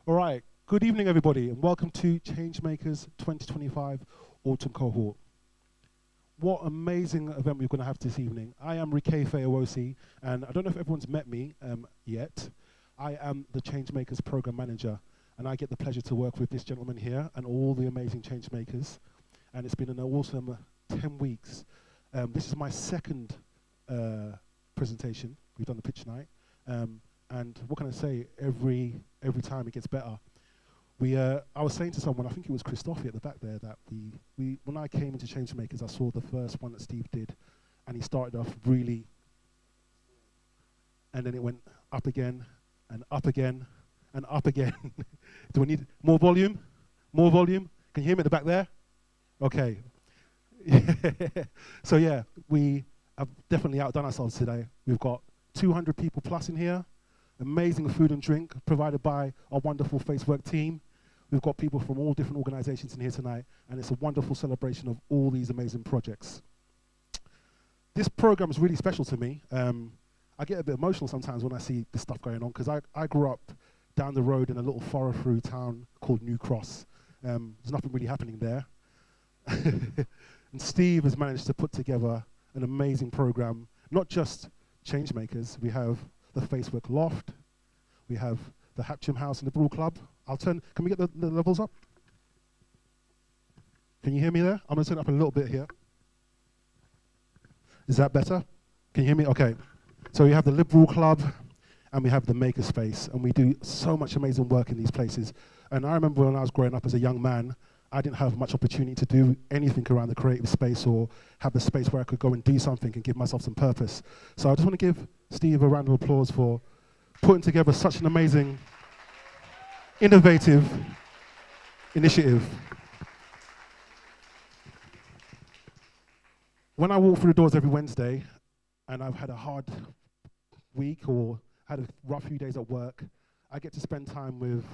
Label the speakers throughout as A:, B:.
A: All right, good evening everybody and welcome to Changemakers 2025 Autumn Cohort. What amazing event we're going to have this evening. I am Rike Feawosi and I don't know if everyone's met me yet. I am the Changemakers Program Manager and I get the pleasure to work with this gentleman here and all the amazing Changemakers. And it's been an awesome 10 weeks. This is my second presentation. We've done the pitch night. And what can I say? Every time it gets better. I was saying to someone, I think it was Christophe at the back there, that when I came into Changemakers, I saw the first one that Steve did, and he started off really, and then it went up again, and up again, and up again. Do we need more volume? More volume? Can you hear me at the back there? Okay. So yeah, we have definitely outdone ourselves today. We've got 200 people plus in here. Amazing food and drink provided by our wonderful Facework team. We've got people from all different organizations in here tonight, and it's a wonderful celebration of all these amazing projects. This program is really special to me. I get a bit emotional sometimes when I see this stuff going on, because I grew up down the road in a little forest-through town called New Cross. There's nothing really happening there. And Steve has managed to put together an amazing program, not just Changemakers. We have the Facework Loft, we have the Hatcham House and the Brew Club. Can we get the levels up? Can you hear me there? I'm going to turn it up a little bit here. Is that better? Can you hear me? Okay. So we have the Liberal Club and we have the Maker Space, and we do so much amazing work in these places. And I remember when I was growing up as a young man, I didn't have much opportunity to do anything around the creative space or have a space where I could go and do something and give myself some purpose. So I just want to give Steve a round of applause for putting together such an amazing, innovative initiative. When I walk through the doors every Wednesday and I've had a hard week or had a rough few days at work, I get to spend time with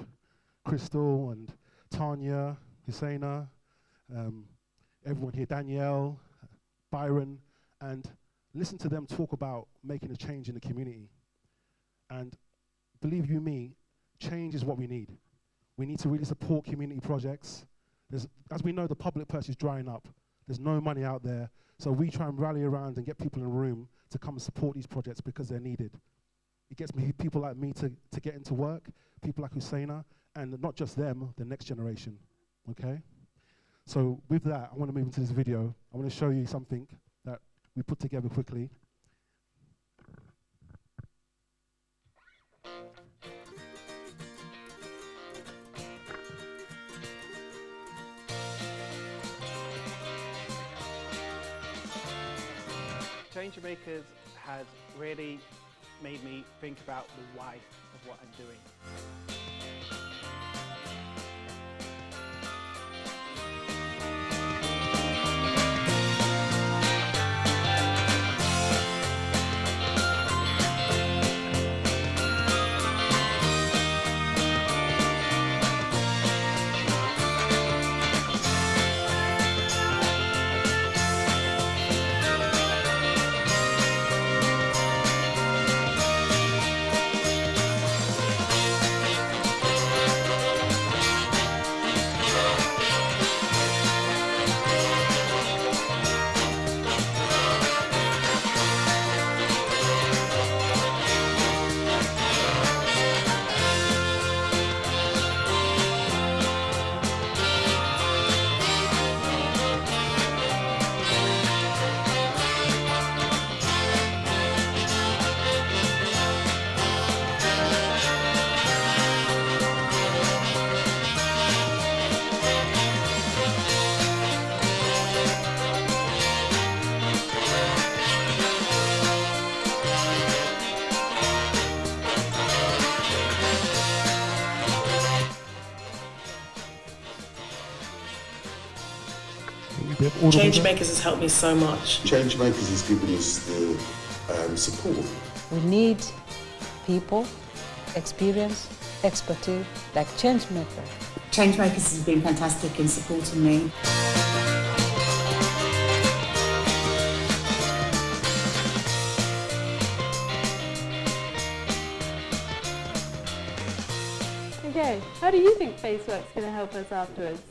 A: Crystal and Tanya, Husseina, everyone here, Danielle, Byron, and listen to them talk about making a change in the community. And believe you me, change is what we need. We need to really support community projects. As we know, the public purse is drying up. There's no money out there. So we try and rally around and get people in the room to come and support these projects because they're needed. It gets people like me to get into work, people like Husseina, and not just them, the next generation. Okay? So with that, I want to move into this video. I want to show you something that we put together quickly.
B: Changemakers has really made me think about the why of what I'm doing.
C: Changemakers has helped me so much.
D: Changemakers has given us the support.
E: We need people, experience, expertise like Changemaker.
F: Changemakers has been fantastic in supporting me.
E: Okay.
C: How do you think Facework's going to help us afterwards?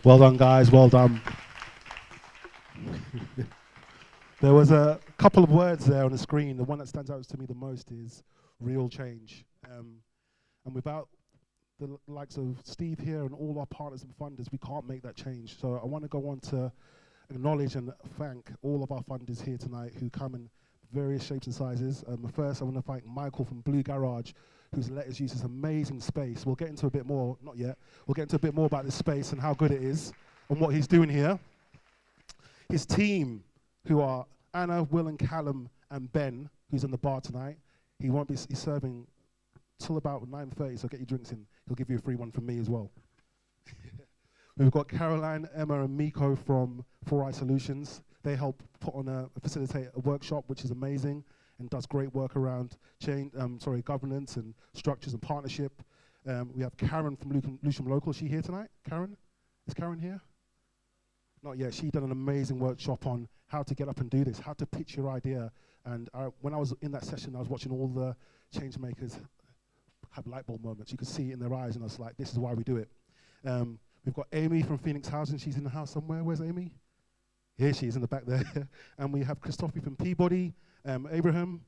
A: Well done, guys. Well done. There was a couple of words there on the screen. The one that stands out to me the most is real change. And without the likes of Steve here and all our partners and funders, we can't make that change. So I want to go on to acknowledge and thank all of our funders here tonight who come in various shapes and sizes. First, I want to thank Michael from Blue Garage, who's let us use this amazing space. We'll get into a bit more, not yet, we'll get into a bit more about this space and how good it is and what he's doing here. His team, who are Anna, Will and Callum and Ben, who's in the bar tonight. He's serving till about 9:30, so get your drinks in. He'll give you a free one from me as well. We've got Caroline, Emma and Miko from 4i Solutions. They help facilitate a workshop, which is amazing, and does great work around governance and structures and partnership. We have Karen from Lewisham Local. Is she here tonight? Karen? Is Karen here? Not yet. She done an amazing workshop on how to get up and do this, how to pitch your idea. And when I was in that session, I was watching all the changemakers have light bulb moments. You could see it in their eyes, and I was like, this is why we do it. We've got Amy from Phoenix Housing. She's in the house somewhere. Where's Amy? Here she is in the back there. And we have Christophe from Peabody, Abraham.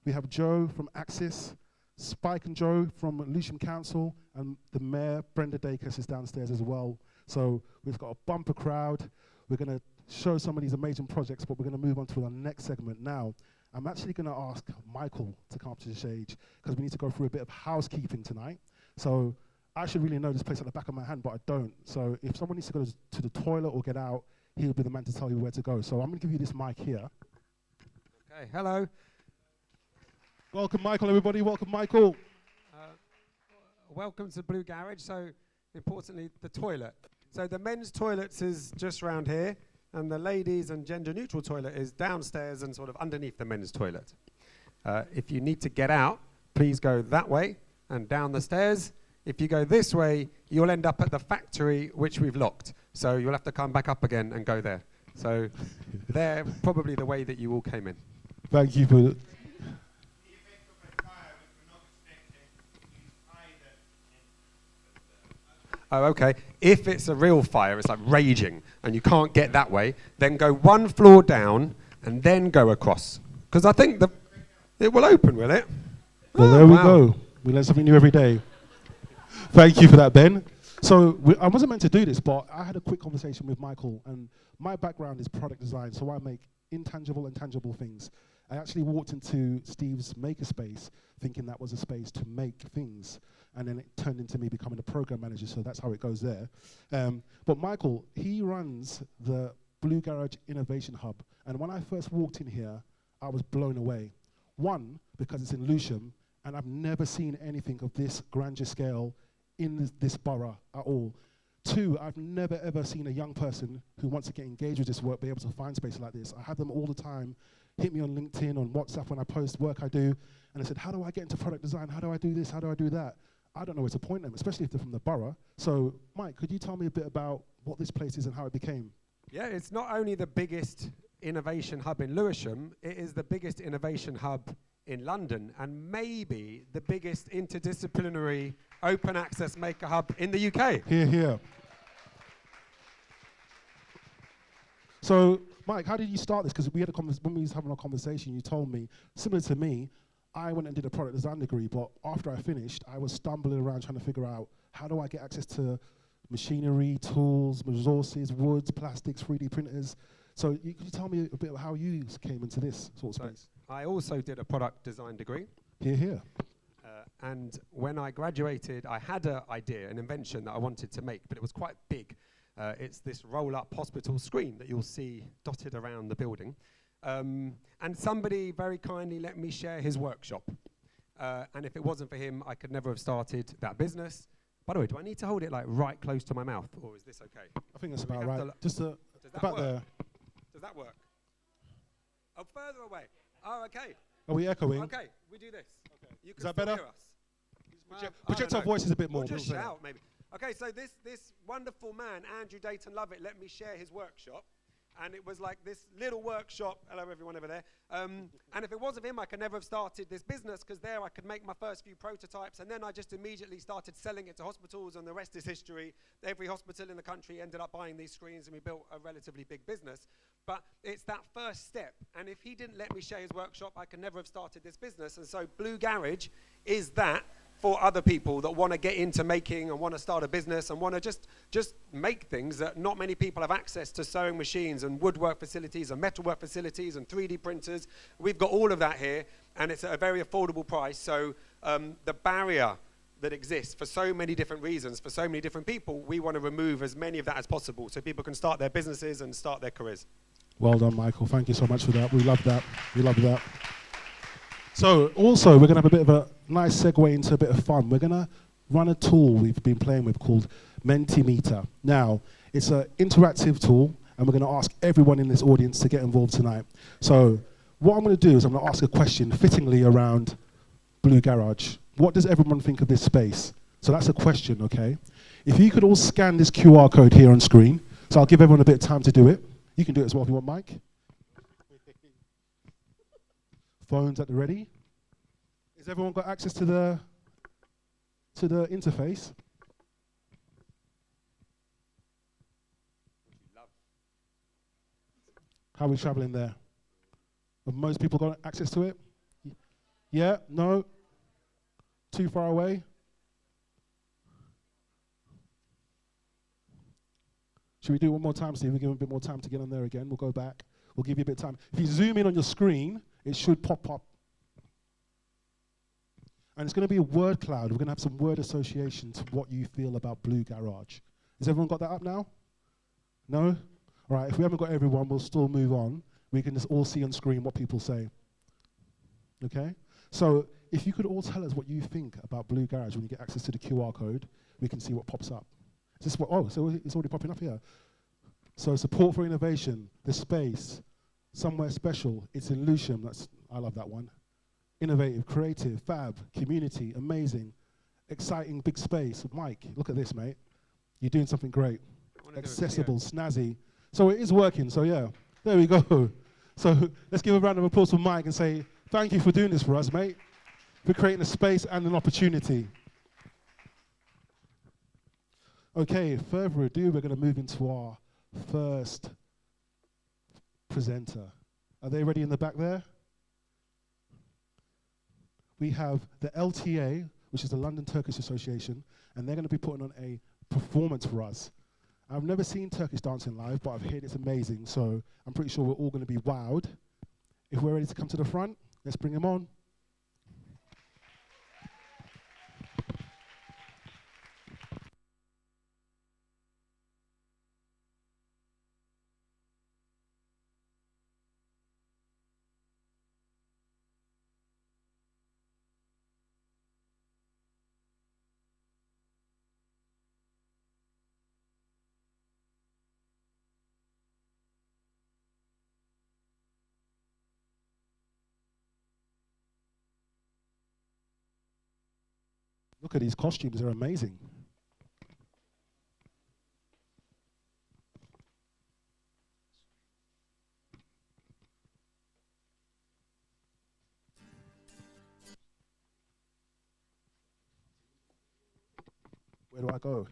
A: We have Joe from Axis, Spike and Joe from Lewisham Council, and the Mayor, Brenda Dacres, is downstairs as well. So we've got a bumper crowd. We're going to show some of these amazing projects, but we're going to move on to our next segment now. I'm actually going to ask Michael to come up to the stage because we need to go through a bit of housekeeping tonight. So I should really know this place at the back of my hand, but I don't. So if someone needs to go to the toilet or get out, he'll be the man to tell you where to go. So I'm going to give you this mic here.
G: Okay, hello.
A: Welcome, Michael, everybody. Welcome, Michael.
G: Welcome to Blue Garage. So importantly, the toilet. So the men's toilets is just round here, and the ladies and gender-neutral toilet is downstairs and sort of underneath the men's toilet. If you need to get out, please go that way and down the stairs. If you go this way, you'll end up at the factory, which we've locked. So you'll have to come back up again and go there. So they're probably the way that you all came in.
A: Thank you for
G: Oh, okay. If it's a real fire, it's like raging, and you can't get that way, then go one floor down and then go across. Because I think it will open, will it?
A: Well, there we go. We learn something new every day. Thank you for that, Ben. So I wasn't meant to do this, but I had a quick conversation with Michael, and my background is product design, so I make intangible and tangible things. I actually walked into Steve's makerspace thinking that was a space to make things, and then it turned into me becoming a program manager, so that's how it goes there. But Michael, he runs the Blue Garage Innovation Hub, and when I first walked in here, I was blown away. One, because it's in Lewisham, and I've never seen anything of this grandeur scale in this borough at all. Two, I've never ever seen a young person who wants to get engaged with this work be able to find space like this. I have them all the time hit me on LinkedIn, on WhatsApp when I post work I do, and I said, how do I get into product design? How do I do this? How do I do that? I don't know where to point them, especially if they're from the borough. So, Mike, could you tell me a bit about what this place is and how it became?
G: Yeah, it's not only the biggest innovation hub in Lewisham, it is the biggest innovation hub in London, and maybe the biggest interdisciplinary open access maker hub in the UK.
A: Here, here. So, Mike, how did you start this? Because we had when we was having a conversation, you told me, similar to me, I went and did a product design degree, but after I finished, I was stumbling around trying to figure out how do I get access to machinery, tools, resources, woods, plastics, 3D printers. So could you tell me a bit about how you came into this sort of space?
G: I also did a product design degree.
A: Here, here.
G: And when I graduated, I had an idea, an invention that I wanted to make, but it was quite big. It's this roll-up hospital screen that you'll see dotted around the building. And somebody very kindly let me share his workshop. And if it wasn't for him, I could never have started that business. By the way, do I need to hold it like right close to my mouth, or is this okay?
A: I think that's about right. Just
G: does that
A: about
G: work?
A: there.
G: Does that work? Oh, further away. Oh, okay.
A: Are we echoing?
G: Okay, we do this. Okay. You can
A: is that better?
G: hear us.
A: Project our voices a bit more.
G: We'll just shout, maybe. Okay, so this wonderful man, Andrew Dayton Lovett, let me share his workshop. And it was like this little workshop. Hello, everyone over there. And if it wasn't him, I could never have started this business, because there I could make my first few prototypes. And then I just immediately started selling it to hospitals, and the rest is history. Every hospital in the country ended up buying these screens, and we built a relatively big business. But it's that first step. And if he didn't let me share his workshop, I could never have started this business. And so Blue Garage is that for other people that want to get into making and want to start a business and want to just make things that not many people have access to: sewing machines and woodwork facilities and metalwork facilities and 3D printers. We've got all of that here, and it's at a very affordable price. So the barrier that exists for so many different reasons, for so many different people, we want to remove as many of that as possible so people can start their businesses and start their careers.
A: Well done, Michael. Thank you so much for that. We love that. We love that. So also, we're going to have a bit of a nice segue into a bit of fun. We're going to run a tool we've been playing with called Mentimeter. Now, it's an interactive tool, and we're going to ask everyone in this audience to get involved tonight. So what I'm going to do is I'm going to ask a question fittingly around Blue Garage. What does everyone think of this space? So that's a question, okay? If you could all scan this QR code here on screen, so I'll give everyone a bit of time to do it. You can do it as well if you want, Mike. Phones at the ready. Has everyone got access to the interface? How are we traveling there? Have most people got access to it? Yeah? No? Too far away? Should we do it one more time, Steve? We'll give them a bit more time to get on there again. We'll go back. We'll give you a bit of time. If you zoom in on your screen, it should pop up. And it's going to be a word cloud. We're going to have some word association to what you feel about Blue Garage. Has everyone got that up now? No? All right, if we haven't got everyone, we'll still move on. We can just all see on screen what people say. Okay? So if you could all tell us what you think about Blue Garage when you get access to the QR code, we can see what pops up. Is this what? Oh, so it's already popping up here. So support for innovation, the space, somewhere special, it's in Lewisham. I love that one. Innovative, creative, fab, community, amazing, exciting, big space. Mike, look at this, mate. You're doing something great. Accessible, snazzy. So it is working, so yeah. There we go. So let's give a round of applause for Mike and say, thank you for doing this for us, mate. For creating a space and an opportunity. Okay, further ado, we're going to move into our first presenter. Are they ready in the back there? We have the LTA, which is the London Turkish Association, and they're going to be putting on a performance for us. I've never seen Turkish dancing live, but I've heard it's amazing, so I'm pretty sure we're all going to be wowed. If we're ready to come to the front, let's bring them on. Look at these costumes, they're amazing. Where do I go?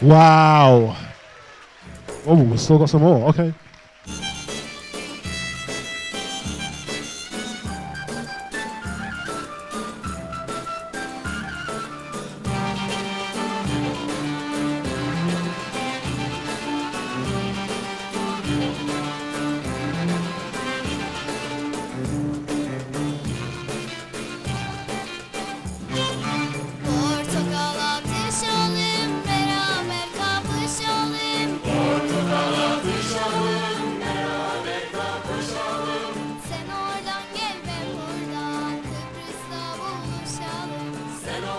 A: Wow. Oh, we still got some more. Okay.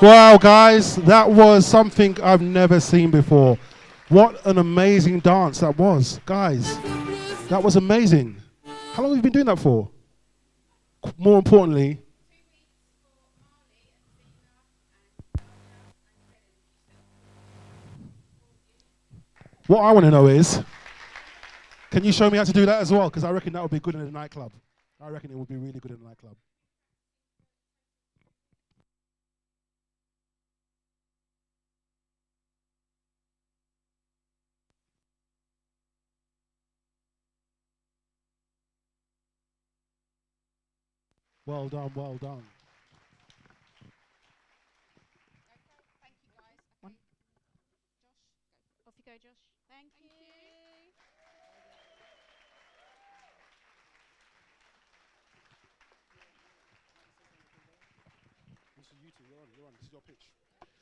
A: Wow, guys, that was something I've never seen before. What an amazing dance that was. Guys, that was amazing. How long have you been doing that for? More importantly, what I want to know is, can you show me how to do that as well? Because I reckon that would be good in a nightclub. I reckon it would be really good in a nightclub. Well done, well done.
H: Thank you, guys. One. Josh, off you go, Josh. Thank you.
A: This is you two, you're on. This is your pitch.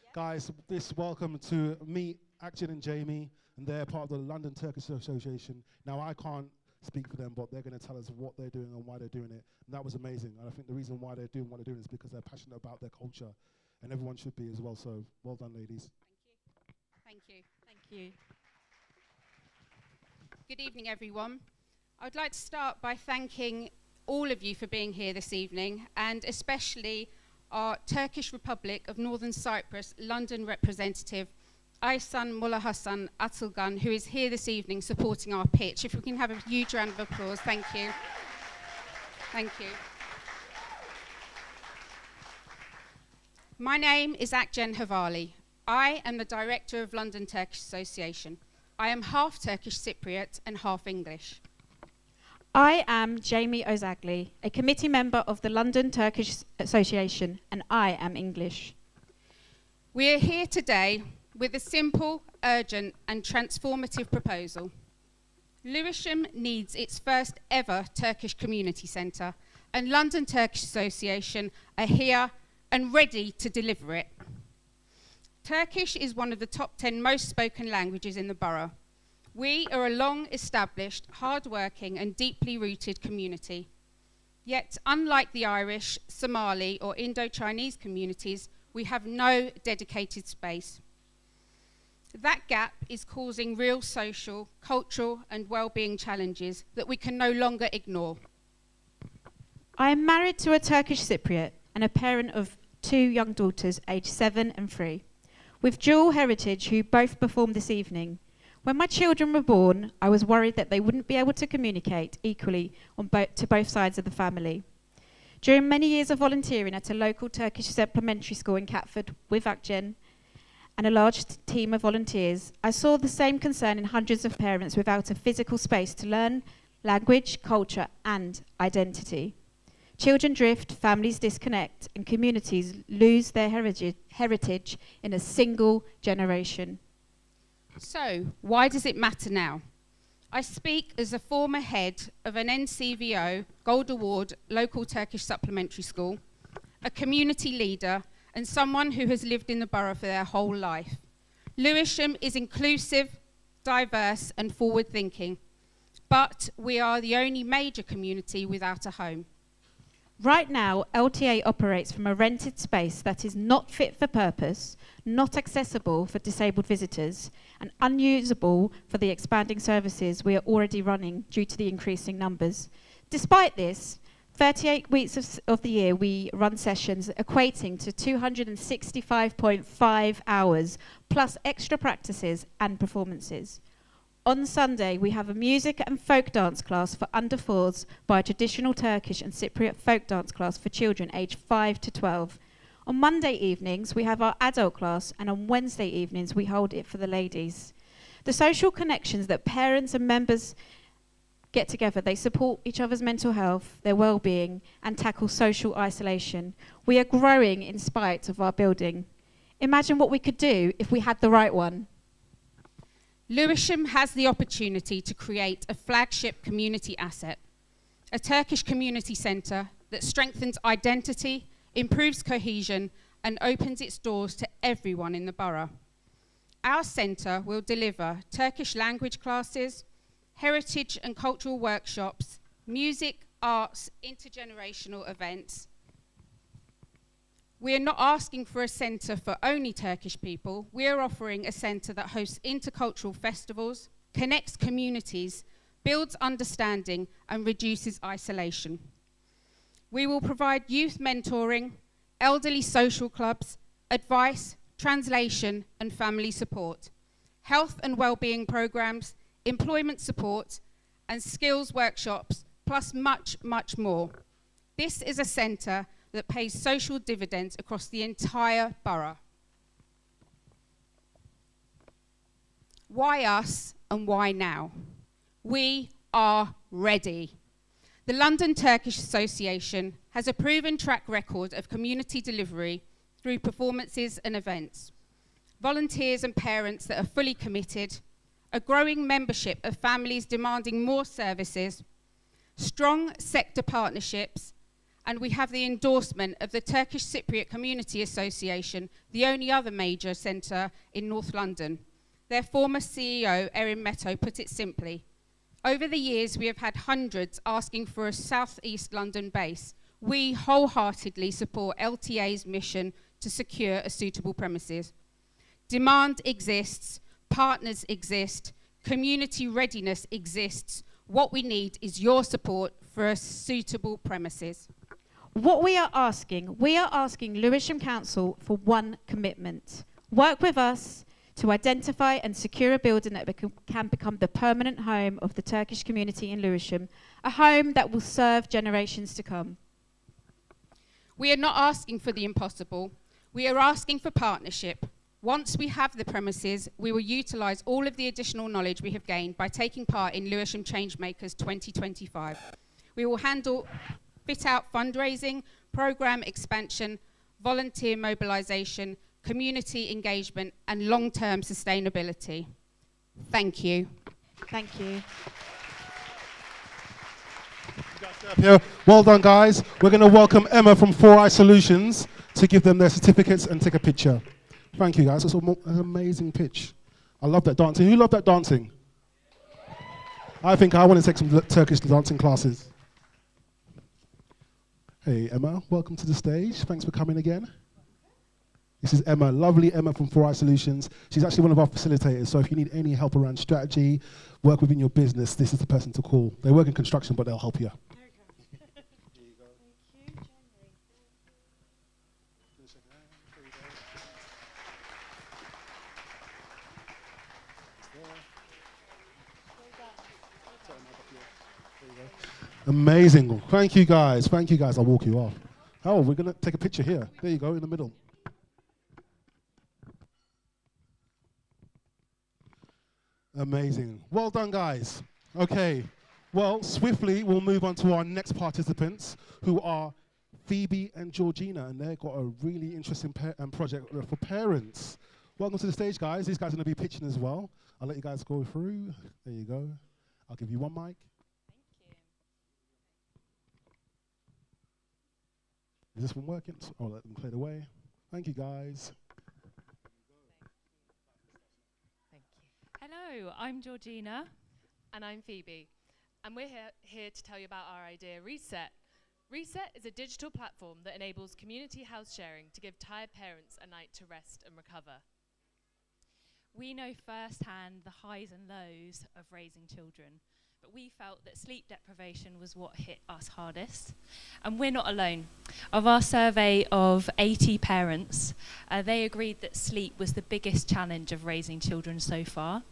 A: Yep. Guys, welcome to meet Akjen and Jamie, and they're part of the London Turkish Association. Now, I can't speak for them, but they're going to tell us what they're doing and why they're doing it. And that was amazing. And I think the reason why they're doing what they're doing is because they're passionate about their culture, and everyone should be as well. So, well done, ladies.
H: Thank you. Thank you. Good evening, everyone. I'd like to start by thanking all of you for being here this evening, and especially our Turkish Republic of Northern Cyprus London representative, Aysan Mullahasan Atılgan, who is here this evening supporting our pitch. If we can have a huge round of applause. Thank you. Thank you. My name is Akjen Havali. I am the director of London Turkish Association. I am half Turkish Cypriot and half English.
I: I am Jamie Ozagli, a committee member of the London Turkish Association, and I am English.
H: We are here today with a simple, urgent and transformative proposal. Lewisham needs its first ever Turkish community centre, and London Turkish Association are here and ready to deliver it. Turkish is one of the top 10 most spoken languages in the borough. We are a long-established, hard-working and deeply rooted community. Yet, unlike the Irish, Somali or Indo-Chinese communities, we have no dedicated space. That gap is causing real social, cultural and well-being challenges that we can no longer ignore.
I: I am married to a Turkish Cypriot and a parent of 2 young daughters aged 7 and 3, with dual heritage who both performed this evening. When my children were born, I was worried that they wouldn't be able to communicate equally to both sides of the family. During many years of volunteering at a local Turkish supplementary school in Catford with Akjen and a large team of volunteers, I saw the same concern in hundreds of parents without a physical space to learn language, culture and identity. Children drift, families disconnect, and communities lose their heritage in a single generation.
H: So, why does it matter now? I speak as a former head of an NCVO Gold Award local Turkish supplementary school, a community leader, and someone who has lived in the borough for their whole life. Lewisham is inclusive, diverse, and forward-thinking, but we are the only major community without a home.
I: Right now, LTA operates from a rented space that is not fit for purpose, not accessible for disabled visitors, and unusable for the expanding services we are already running due to the increasing numbers. Despite this, 38 weeks of the year we run sessions equating to 265.5 hours, plus extra practices and performances. On Sunday, we have a music and folk dance class for under 4s by a traditional Turkish and Cypriot folk dance class for children aged 5 to 12. On Monday evenings, we have our adult class, and on Wednesday evenings, we hold it for the ladies. The social connections that parents and members get together, they support each other's mental health, their well-being, and tackle social isolation. We are growing in spite of our building. Imagine what we could do if we had the right one.
H: Lewisham has the opportunity to create a flagship community asset, a Turkish community centre that strengthens identity, improves cohesion, and opens its doors to everyone in the borough. Our centre will deliver Turkish language classes, heritage and cultural workshops, music, arts, intergenerational events. We are not asking for a centre for only Turkish people. We are offering a centre that hosts intercultural festivals, connects communities, builds understanding, and reduces isolation. We will provide youth mentoring, elderly social clubs, advice, translation, and family support, health and well-being programs, employment support, and skills workshops, plus much, much more. This is a centre that pays social dividends across the entire borough. Why us and why now? We are ready. The London Turkish Association has a proven track record of community delivery through performances and events, volunteers and parents that are fully committed, a growing membership of families demanding more services, strong sector partnerships, and we have the endorsement of the Turkish Cypriot Community Association, the only other major centre in North London. Their former CEO, Erin Metto, put it simply, over the years we have had hundreds asking for a South East London base. We wholeheartedly support LTA's mission to secure a suitable premises. Demand exists, partners exist, community readiness exists. What we need is your support for a suitable premises.
I: What we are asking Lewisham Council for one commitment. Work with us to identify and secure a building that can become the permanent home of the Turkish community in Lewisham, a home that will serve generations to come.
H: We are not asking for the impossible. We are asking for partnership. Once we have the premises, we will utilise all of the additional knowledge we have gained by taking part in Lewisham Changemakers 2025. We will fit out fundraising, programme expansion, volunteer mobilisation, community engagement, and long-term sustainability. Thank you.
I: Thank you.
A: Here. Well done, guys. We're going to welcome Emma from 4i Solutions to give them their certificates and take a picture. Thank you, guys. That's an amazing pitch. I love that dancing. Who loved that dancing? I think I want to take some Turkish dancing classes. Hey, Emma, welcome to the stage. Thanks for coming again. This is Emma, lovely Emma from 4i Solutions. She's actually one of our facilitators, so if you need any help around strategy, work within your business, this is the person to call. They work in construction, but they'll help you. Amazing. Thank you, guys. Thank you, guys. I'll walk you off. Oh, we're going to take a picture here. There you go, in the middle. Amazing. Well done, guys. Okay. Well, swiftly, we'll move on to our next participants, who are Phoebe and Georgina, and they've got a really interesting project for parents. Welcome to the stage, guys. These guys are going to be pitching as well. I'll let you guys go through. There you go. I'll give you one mic. Is this one working? I'll let them clear the way. Thank you, guys.
J: Thank you. Hello, I'm Georgina. And I'm Phoebe. And we're here to tell you about our idea, Reset. Reset is a digital platform that enables community house sharing to give tired parents a night to rest and recover.
K: We know firsthand the highs and lows of raising children. But we felt that sleep deprivation was what hit us hardest. And we're not alone. Of our survey of 80 parents, they agreed that sleep was the biggest challenge of raising children so far.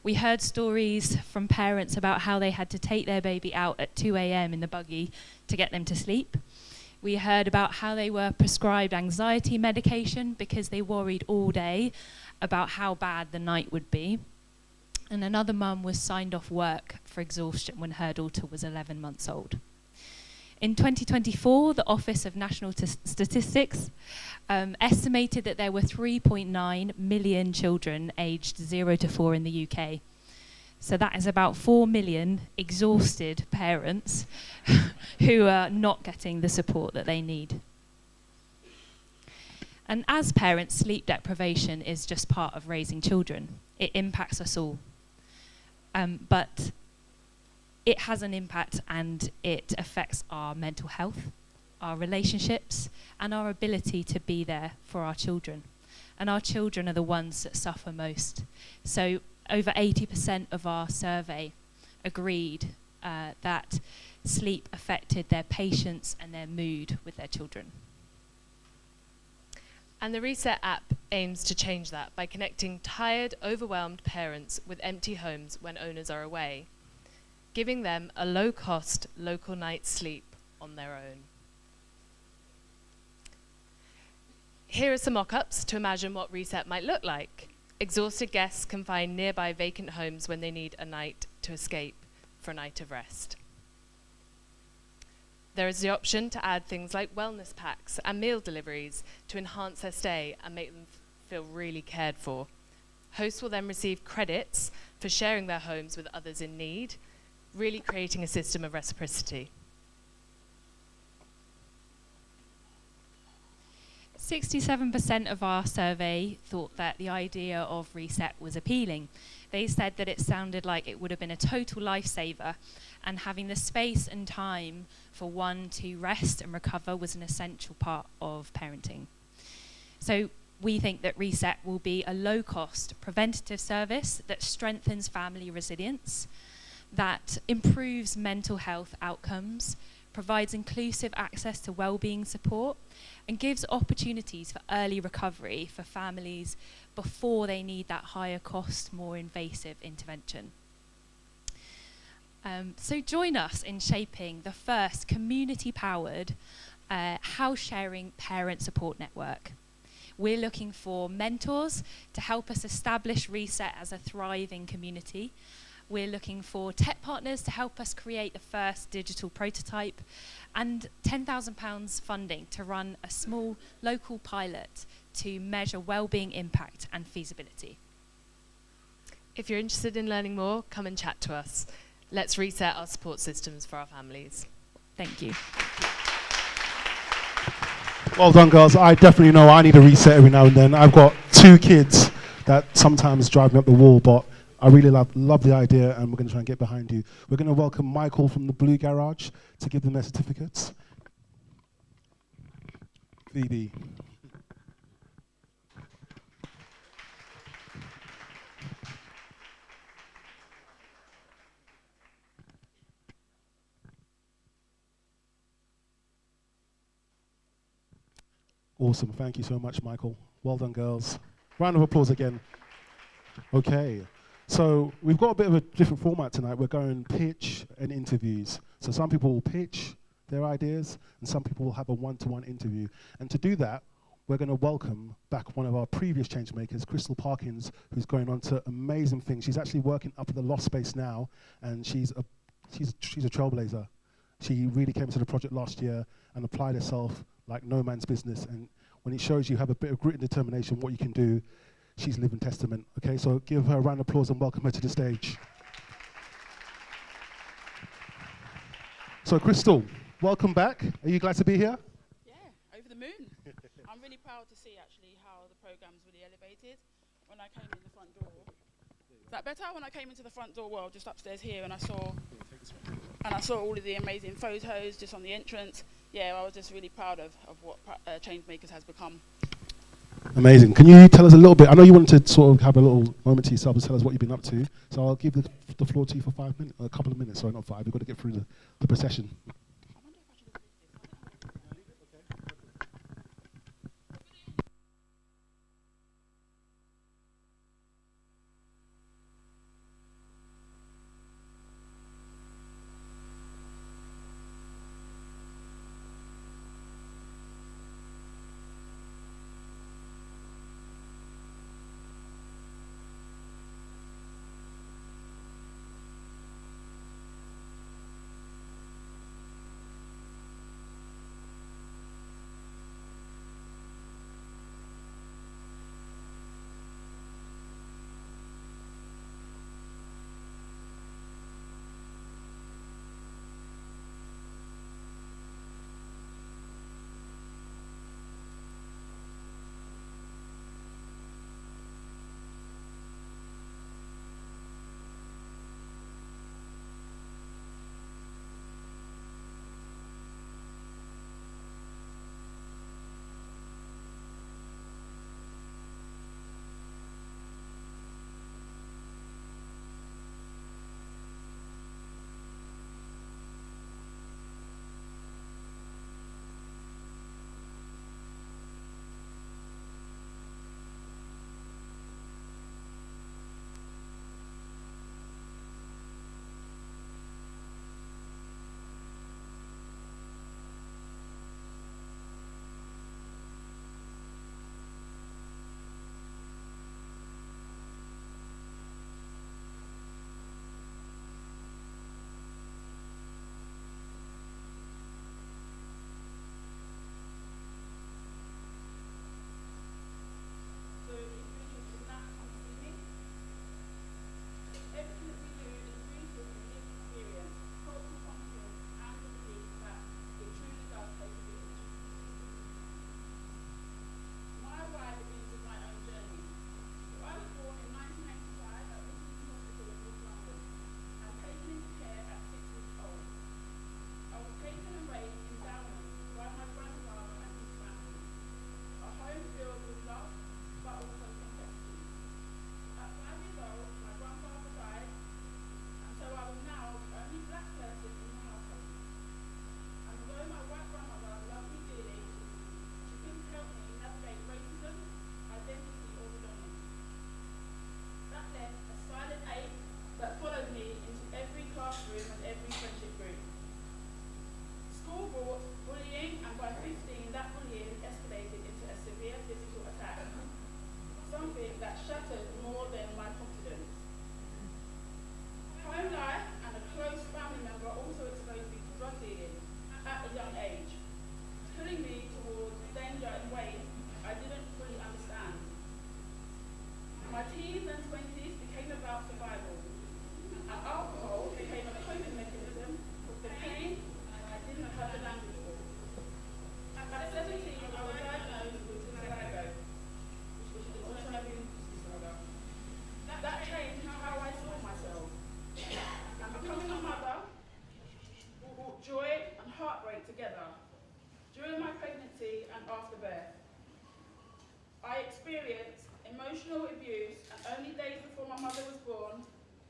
K: We heard stories from parents about how they had to take their baby out at 2 a.m. in the buggy to get them to sleep. We heard about how they were prescribed anxiety medication because they worried all day about how bad the night would be. And another mum was signed off work for exhaustion when her daughter was 11 months old. In 2024, the Office of National Statistics estimated that there were 3.9 million children aged 0 to 4 in the UK. So that is about 4 million exhausted parents who are not getting the support that they need. And as parents, sleep deprivation is just part of raising children. It impacts us all. But it has an impact, and it affects our mental health, our relationships, and our ability to be there for our children. And our children are the ones that suffer most. So over 80% of our survey agreed that sleep affected their patience and their mood with their children.
J: And the Reset app aims to change that by connecting tired, overwhelmed parents with empty homes when owners are away, giving them a low-cost, local night's sleep on their own. Here are some mock-ups to imagine what Reset might look like. Exhausted guests can find nearby vacant homes when they need a night to escape for a night of rest. There is the option to add things like wellness packs and meal deliveries to enhance their stay and make them feel really cared for. Hosts will then receive credits for sharing their homes with others in need, really creating a system of reciprocity.
K: 67% of our survey thought that the idea of Reset was appealing. They said that it sounded like it would have been a total lifesaver, and having the space and time for one to rest and recover was an essential part of parenting. So we think that Reset will be a low-cost preventative service that strengthens family resilience, that improves mental health outcomes, provides inclusive access to wellbeing support, and gives opportunities for early recovery for families before they need that higher cost, more invasive intervention. So join us in shaping the first community-powered house-sharing parent support network. We're looking for mentors to help us establish Reset as a thriving community. We're looking for tech partners to help us create the first digital prototype, and £10,000 funding to run a small local pilot to measure wellbeing impact and feasibility.
J: If you're interested in learning more, come and chat to us. Let's reset our support systems for our families.
K: Thank you.
A: Well done, girls. I definitely know I need a reset every now and then. I've got 2 kids that sometimes drive me up the wall, but I really love the idea, and we're going to try and get behind you. We're going to welcome Michael from the Blue Garage to give them their certificates. Phoebe. Awesome. Thank you so much, Michael. Well done, girls. Round of applause again. Okay. So we've got a bit of a different format tonight. We're going pitch and interviews. So some people will pitch their ideas, and some people will have a one-to-one interview. And to do that, we're going to welcome back one of our previous Changemakers, Crystal Parkins, who's going on to amazing things. She's actually working up at the Loft Space now, and she's a trailblazer. She really came to the project last year and applied herself like no man's business. And when it shows you have a bit of grit and determination, what you can do, she's living testament. Okay, so give her a round of applause and welcome her to the stage. So Crystal, welcome back. Are you glad to be here?
L: Yeah, over the moon. I'm really proud to see actually how the programme's really elevated. When I came in the front door, is that better? When I came into the front door, well, just upstairs here, and I saw all of the amazing photos just on the entrance. Yeah, I was just really proud of what Changemakers has become.
A: Amazing. Can you tell us a little bit? I know you wanted to sort of have a little moment to yourself and tell us what you've been up to. So I'll give the floor to you for 5 minutes, a couple of minutes. Sorry, not 5. We've got to get through the procession.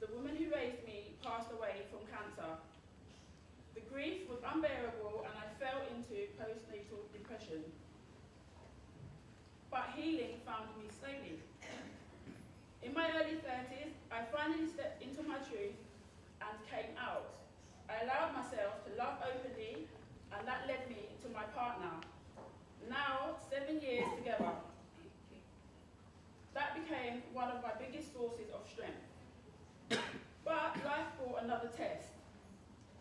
L: the woman who raised me passed away from cancer. The grief was unbearable and I fell into postnatal depression. But healing found me slowly. In my early 30s, I finally stepped into my truth and came out. I allowed myself to love openly, and that led me to my partner. Now, 7 years together. That became one of my biggest sources of strength. But life brought another test.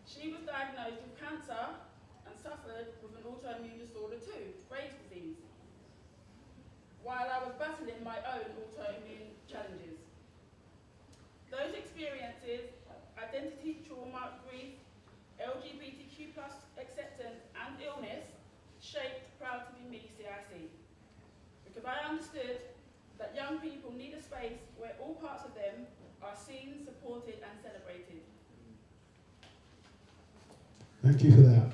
L: She was diagnosed with cancer and suffered with an autoimmune disorder too, Graves' disease, while I was battling my own autoimmune challenges. Those experiences, identity, trauma, grief, LGBTQ+ acceptance and illness, shaped Proud to be Me CIC. Because I understood that young people need a space where all parts of them are seen, supported and celebrated.
A: Thank you for that.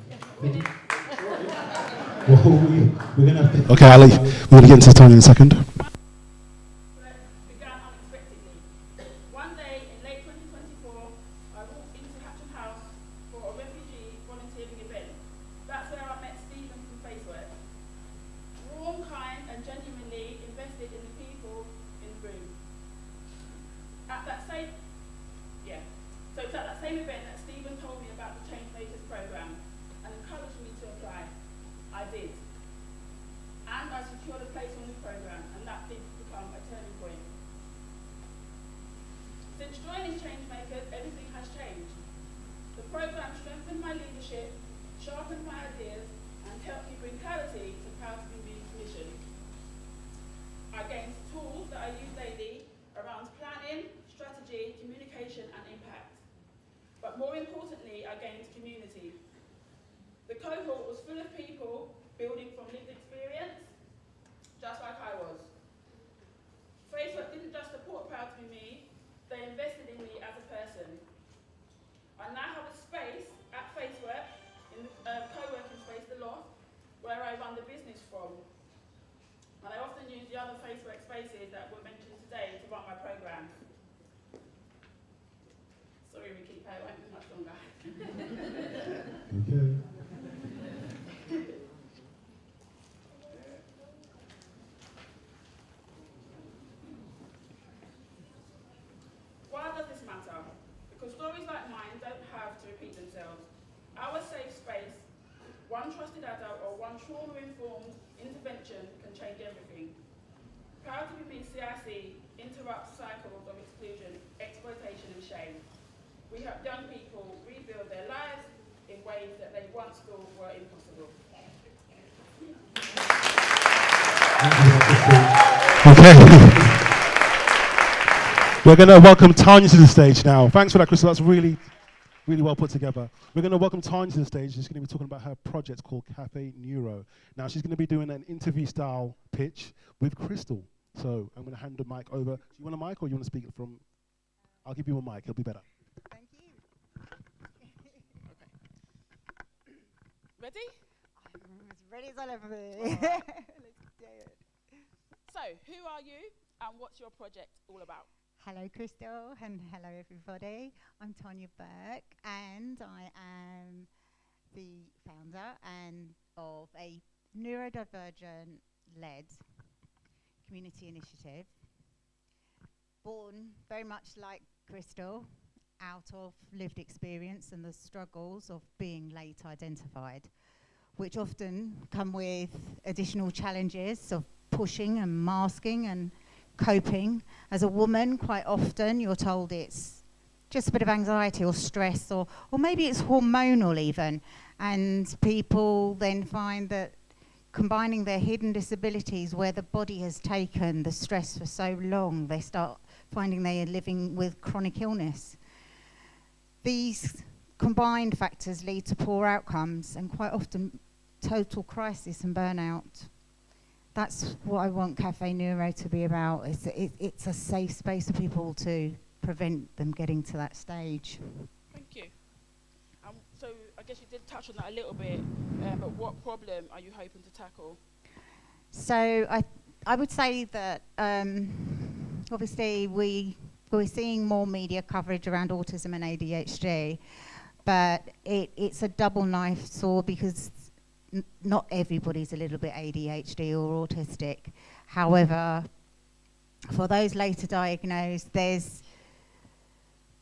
A: Well, we're going to have to... Okay, I'll let you... We're going to get into Tony in a second.
L: Began unexpectedly. One day in late 2024, I walked into Hatcham House for a refugee volunteering event. That's where I met Stephen from Facework. Warm, kind and genuinely invested in the people in the room. At that same event that Stephen told me about the Changemakers program and encouraged me to apply. I did. And I secured a place on the program, and that did become a turning point. Since joining Changemakers, everything has changed. The program strengthened my leadership, sharpened my ideas, and helped me bring clarity to Proud to be Me's mission. I gained tools that I use daily around planning, strategy, communication, and impact. But more importantly, I gained community. The cohort was full of people building from lived experience, just like I was. Facework didn't just support Proud to be Me, they invested in me as a person. I now have a space at Facework, in the co-working space, The Loft, where I run the business from. And I often use the other Facework spaces that were mentioned today to run my programs. Sorry, Ricky, I won't be much longer.
A: Okay.
L: Why does this matter? Because stories like mine don't have to repeat themselves. Our safe space, one trusted adult or one trauma-informed intervention can change everything. Proud to be Me CIC interrupts cycles of exclusion, exploitation and shame. We help young people rebuild their lives in ways that they once thought were impossible.
A: Okay. We're going to welcome Tanya to the stage now. Thanks for that, Crystal. That's really, really well put together. We're going to welcome Tanya to the stage. She's going to be talking about her project called Cafe Neuro. Now, she's going to be doing an interview-style pitch with Crystal. So I'm going to hand the mic over. Do you want a mic or you want to speak from... I'll give you a mic. It'll be better.
L: Thank you. Ready?
M: I'm as ready as I'll ever be. Let's do it.
L: So, who are you and what's your project all about?
M: Hello, Crystal, and hello, everybody. I'm Tanya Burke, and I am the founder of a neurodivergent-led community initiative, born very much like Crystal, out of lived experience and the struggles of being late identified, which often come with additional challenges of pushing and masking and coping. As a woman, quite often you're told it's just a bit of anxiety or stress, or maybe it's hormonal even, and people then find that combining their hidden disabilities where the body has taken the stress for so long, they start finding they are living with chronic illness. These combined factors lead to poor outcomes and quite often total crisis and burnout. That's what I want Cafe Neuro to be about. It's a safe space for people to prevent them getting to that stage.
L: Thank you. So I guess you did touch on that a little bit, but what problem are you hoping to tackle?
M: So I would say that obviously we we're seeing more media coverage around autism and ADHD, but it's a double knife sword because not everybody's a little bit ADHD or autistic. However, for those later diagnosed, there's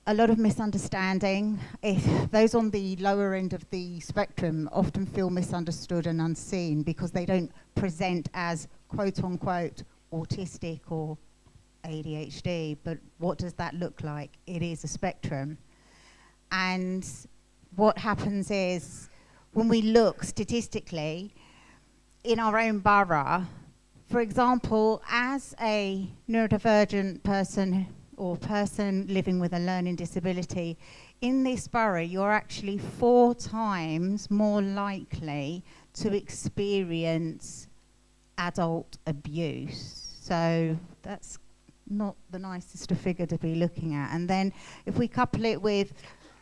M: a lot of misunderstanding. If those on the lower end of the spectrum often feel misunderstood and unseen because they don't present as quote unquote autistic or ADHD, but what does that look like? It is a spectrum. And what happens is, when we look statistically in our own borough, for example, as a neurodivergent person or person living with a learning disability, in this borough you're actually 4 times more likely to experience adult abuse. So that's not the nicest of figure to be looking at. And then if we couple it with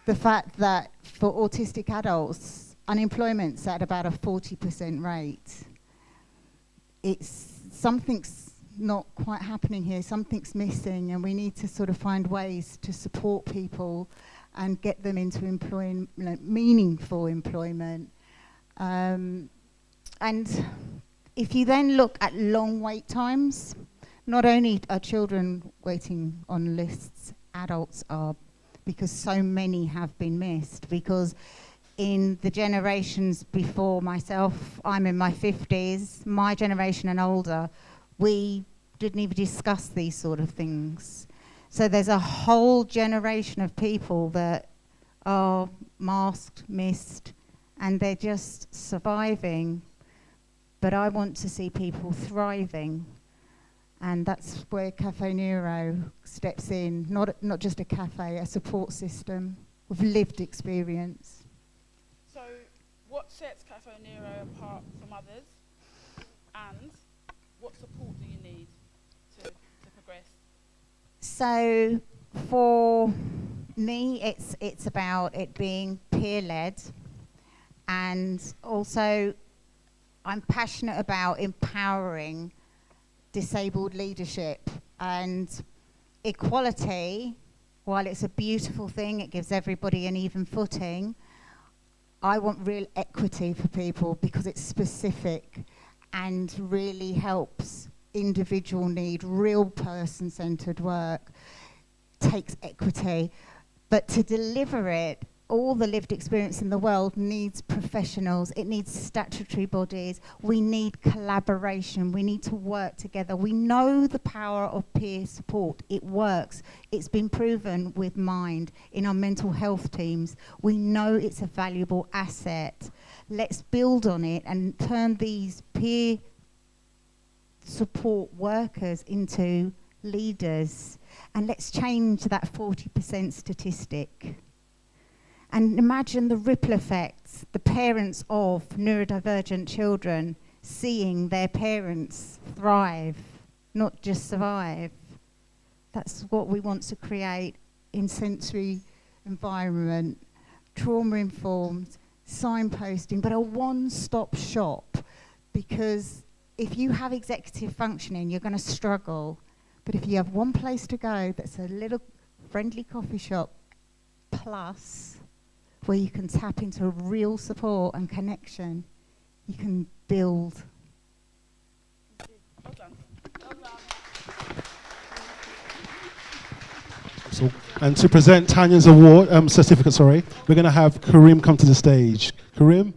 M: the fact that for autistic adults, unemployment's at about a 40% rate, something's not quite happening here, something's missing, and we need to sort of find ways to support people and get them into employment, meaningful employment. And if you then look at long wait times, not only are children waiting on lists, adults are, because so many have been missed. Because in the generations before myself, I'm in my 50s, my generation and older, we didn't even discuss these sort of things. So there's a whole generation of people that are masked, missed, and they're just surviving. But I want to see people thriving. And that's where Cafe Neuro steps in, not just a cafe, a support system with lived experience.
L: So what sets Cafe Neuro apart from others, and what support do you need to progress?
M: So for me, it's about it being peer-led, and also I'm passionate about empowering disabled leadership. And equality, while it's a beautiful thing, it gives everybody an even footing, I want real equity for people because it's specific and really helps individual need. Real person-centered work takes equity, but to deliver it, all the lived experience in the world needs professionals, it needs statutory bodies, we need collaboration, we need to work together. We know the power of peer support, it works. It's been proven with Mind in our mental health teams. We know it's a valuable asset. Let's build on it and turn these peer support workers into leaders. And let's change that 40% statistic. And imagine the ripple effects, the parents of neurodivergent children seeing their parents thrive, not just survive. That's what we want to create in sensory environment, trauma-informed, signposting, but a one-stop shop. Because if you have executive functioning, you're going to struggle. But if you have one place to go that's a little friendly coffee shop plus, where you can tap into real support and connection, you can build.
L: Well done. Well done.
A: So, and to present Tanya's award certificate, we're going to have Karim come to the stage. Karim?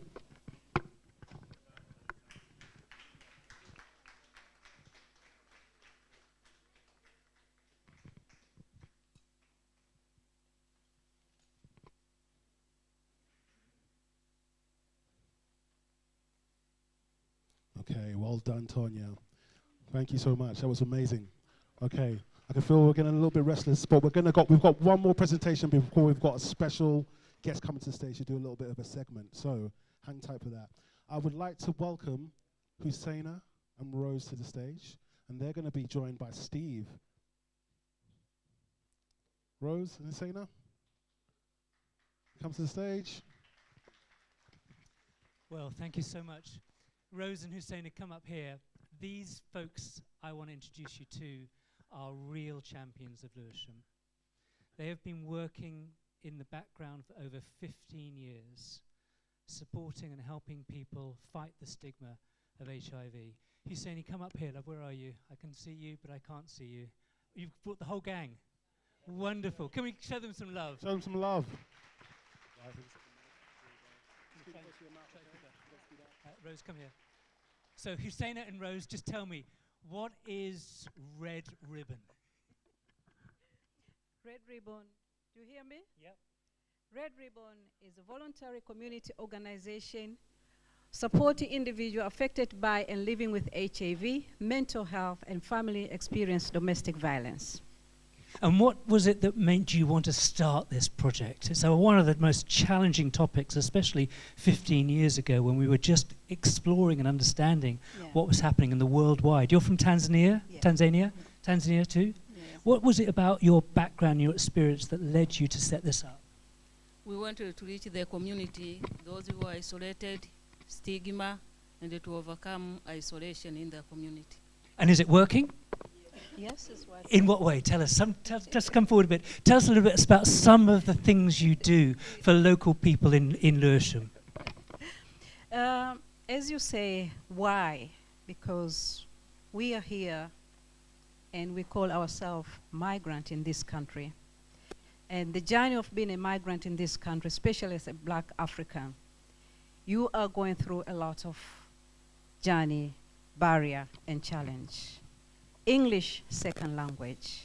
A: Okay, well done, Tanya. Thank you so much. That was amazing. Okay, I can feel we're getting a little bit restless, but we've got one more presentation before we've got a special guest coming to the stage to do a little bit of a segment. So hang tight for that. I would like to welcome Hussaina and Rose to the stage, and they're going to be joined by Steve. Rose and Hussaina, come to the stage.
N: Well, thank you so much. Rose and Hussaina, come up here. These folks I want to introduce you to are real champions of Lewisham. They have been working in the background for over 15 years, supporting and helping people fight the stigma of HIV. Husseini, come up here, love. Where are you? I can see you, but I can't see you. You've brought the whole gang. Wonderful. Can we show them some love?
A: Show them some love.
N: Rose, come here. So Husseina and Rose, just tell me, what is Red Ribbon?
O: Red Ribbon, do you hear me?
N: Yep.
O: Red Ribbon is a voluntary community organization supporting individuals affected by and living with HIV, mental health, and family experience domestic violence.
N: And what was it that made you want to start this project? It's one of the most challenging topics, especially 15 years ago when we were just exploring and understanding what was happening in the worldwide. You're from Tanzania? Yeah. Tanzania? Yeah. Tanzania too? Yes. What was it about your background, your experience that led you to set this up?
P: We wanted to reach the community, those who are isolated, stigma, and to overcome isolation in the community.
N: And is it working?
O: Yes, it's working.
N: In what way? Tell us. Just come forward a bit. Tell us a little bit about some of the things you do for local people in Lewisham.
O: As you say, why? Because we are here and we call ourselves migrant in this country. And the journey of being a migrant in this country, especially as a black African, you are going through a lot of journey, barrier, and challenge. English, second language.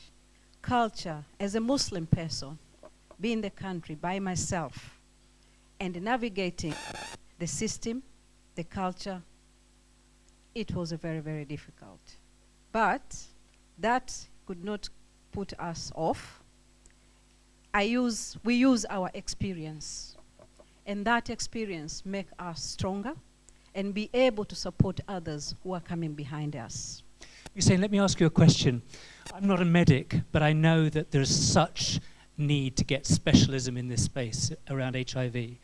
O: Culture, as a Muslim person, being in the country by myself, and navigating the system, the culture, it was a very, very difficult. But that could not put us off. We use our experience, and that experience make us stronger and be able to support others who are coming behind us.
N: Hussein, let me ask you a question. I'm not a medic, but I know that there's such need to get specialism in this space around HIV.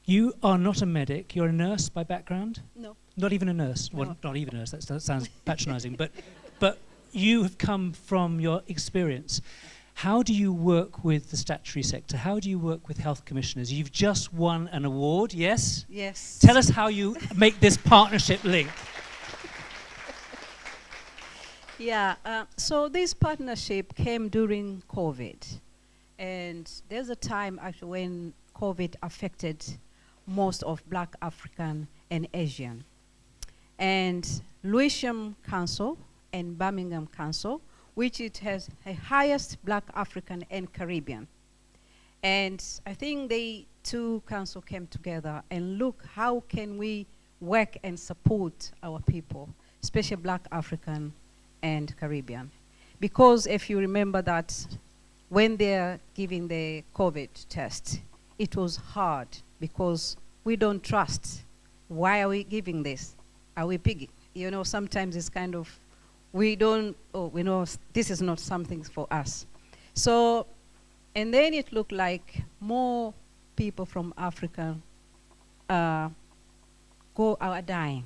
N: You are not a medic, you're a nurse by background?
O: No.
N: Not even a nurse? No. Well, not even a nurse, that sounds patronizing, but you have come from your experience. How do you work with the statutory sector? How do you work with health commissioners? You've just won an award, yes?
O: Yes.
N: Tell us how you make this partnership link.
O: Yeah, so this partnership came during COVID. And there's a time actually when COVID affected most of Black African and Asian. And Lewisham Council and Birmingham Council, which it has the highest Black African and Caribbean. And I think they two councils came together and look how can we work and support our people, especially Black African and Caribbean. Because if you remember that when they're giving the COVID test, it was hard because we don't trust. Why are we giving this? Are we pigging? You know, sometimes it's kind of, we know this is not something for us. So, and then it looked like more people from Africa are dying.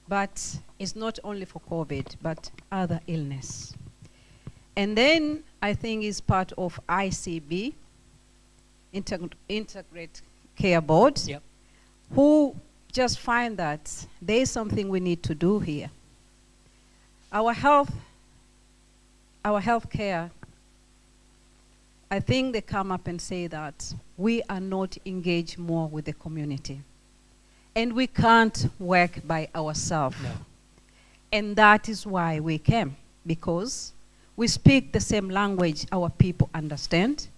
O: But it's not only for COVID, but other illness. And then I think it's part of ICB, Integrate Care Board, who just find that there's something we need to do here. Our healthcare, I think they come up and say that we are not engaged more with the community. And we can't work by ourselves. No. And that is why we came, because we speak the same language our people understand.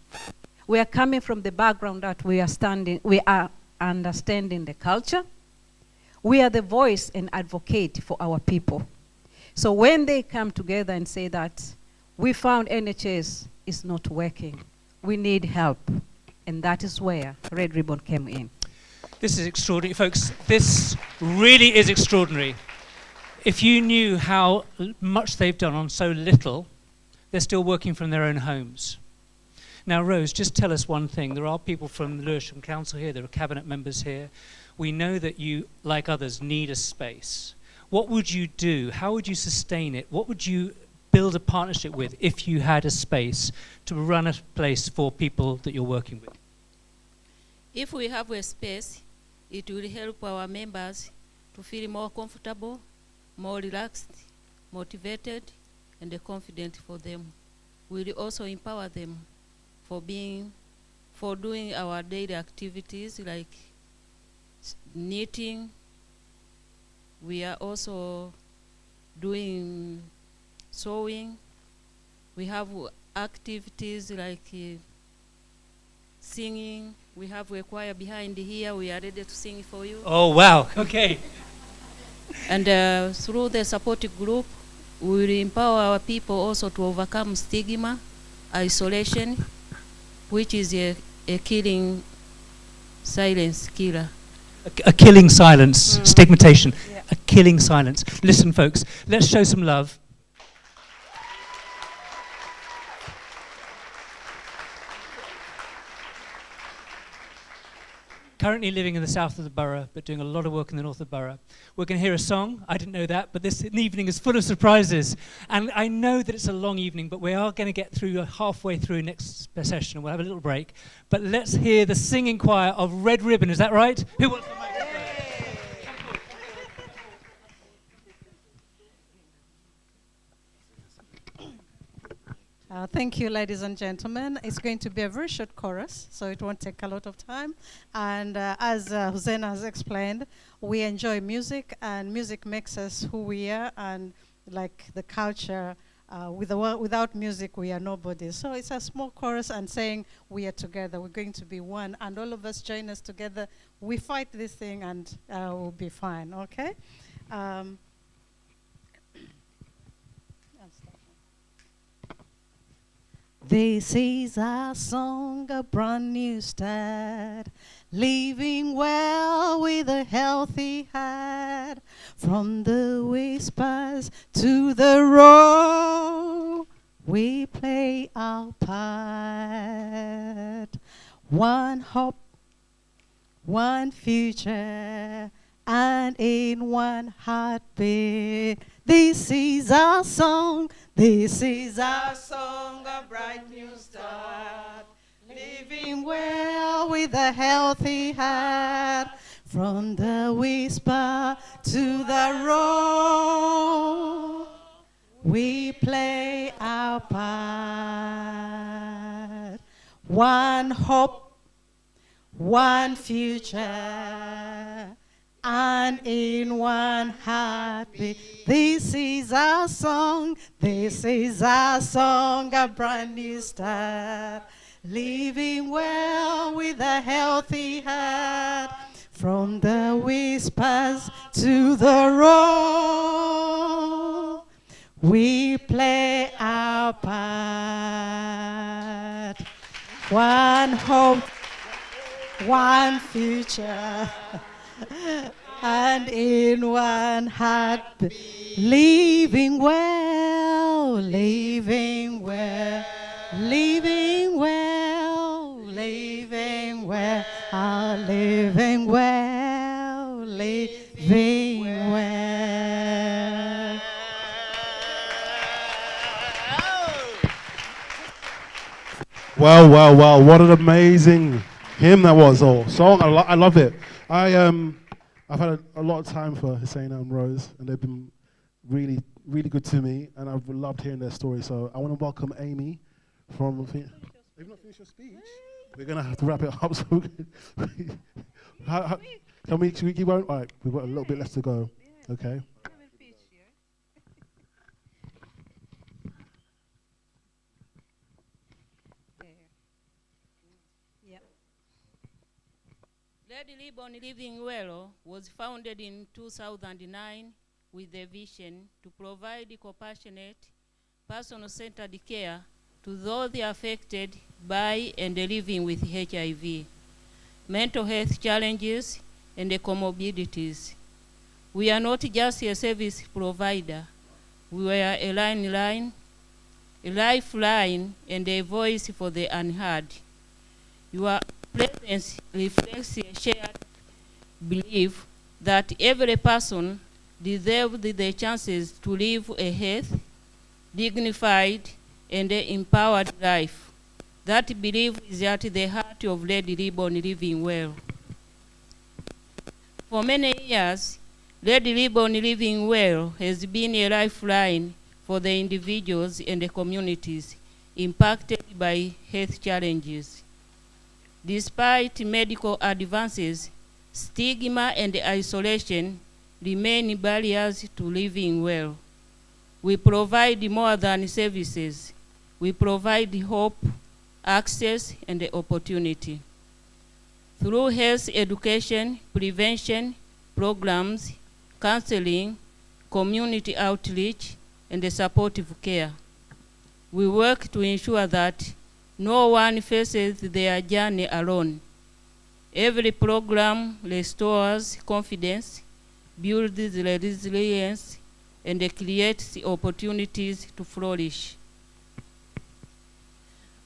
O: We are coming from the background that we are understanding the culture. We are the voice and advocate for our people. So when they come together and say that we found NHS is not working, we need help, and that is where Red Ribbon came in.
N: This is extraordinary, folks. This really is extraordinary. If you knew how much they've done on so little, they're still working from their own homes. Now, Rose, just tell us one thing. There are people from the Lewisham Council here, there are cabinet members here. We know that you, like others, need a space. What would you do? How would you sustain it? What would you build a partnership with if you had a space to run a place for people that you're working with?
P: If we have a space, it will help our members to feel more comfortable, more relaxed, motivated, and confident for them. We'll also empower them for doing our daily activities like knitting. We are also doing sewing. We have activities like singing. We have a choir behind here. We are ready to sing for you.
N: Oh, wow. Okay.
P: And through the support group, we will empower our people also to overcome stigma, isolation, which is a killing silence killer.
N: A killing silence, stigmatization, yeah. A killing silence. Listen, folks, let's show some love. Currently living in the south of the borough, but doing a lot of work in the north of the borough. We're going to hear a song. I didn't know that, but this evening is full of surprises. And I know that it's a long evening, but we are going to get through halfway through next session. We'll have a little break. But let's hear the singing choir of Red Ribbon. Is that right? Who wants the microphone?
Q: Thank you, ladies and gentlemen. It's going to be a very short chorus, so it won't take a lot of time. And as Hussein has explained, we enjoy music, and music makes us who we are, and like the culture, without music, we are nobody. So it's a small chorus and saying we are together, we're going to be one, and all of us join us together. We fight this thing, and we'll be fine, okay? This is our song, a brand new start, living well with a healthy heart. From the whispers to the roar, we play our part. One hope, one future, and in one heartbeat. This is our song, this is our song, a bright new start. Living well with a healthy heart. From the whisper to the roar, we play our part. One hope, one future, and in one heartbeat. This is our song, this is our song, a brand new start. Living well with a healthy heart. From the whispers to the roar, we play our part. One hope, one future, and in one heart, living well, living well, living well, living well, living well, living well.
A: Wow, wow, wow, what an amazing hymn that was, or song. I love it. I've had a lot of time for Hussein and Rose, and they've been really, really good to me, and I've loved hearing their story. So I want to welcome Amy from... They've not finished your speech? We're going to have to wrap it up. So can we keep going? All right, we've got a little bit left to go. Okay.
P: Lady Libon Living Well was founded in 2009 with the vision to provide compassionate, person-centered care to those affected by and living with HIV, mental health challenges, and comorbidities. We are not just a service provider. We are a lifeline, and a voice for the unheard. Your presence reflects a shared belief that every person deserves the chances to live a healthy, dignified, and empowered life. That belief is at the heart of Red Ribbon Living Well. For many years, Red Ribbon Living Well has been a lifeline for the individuals and the communities impacted by health challenges. Despite medical advances, stigma and isolation remain barriers to living well. We provide more than services. We provide hope, access, and opportunity. Through health education, prevention programs, counseling, community outreach, and supportive care, we work to ensure that no one faces their journey alone. Every program restores confidence, builds resilience, and creates opportunities to flourish.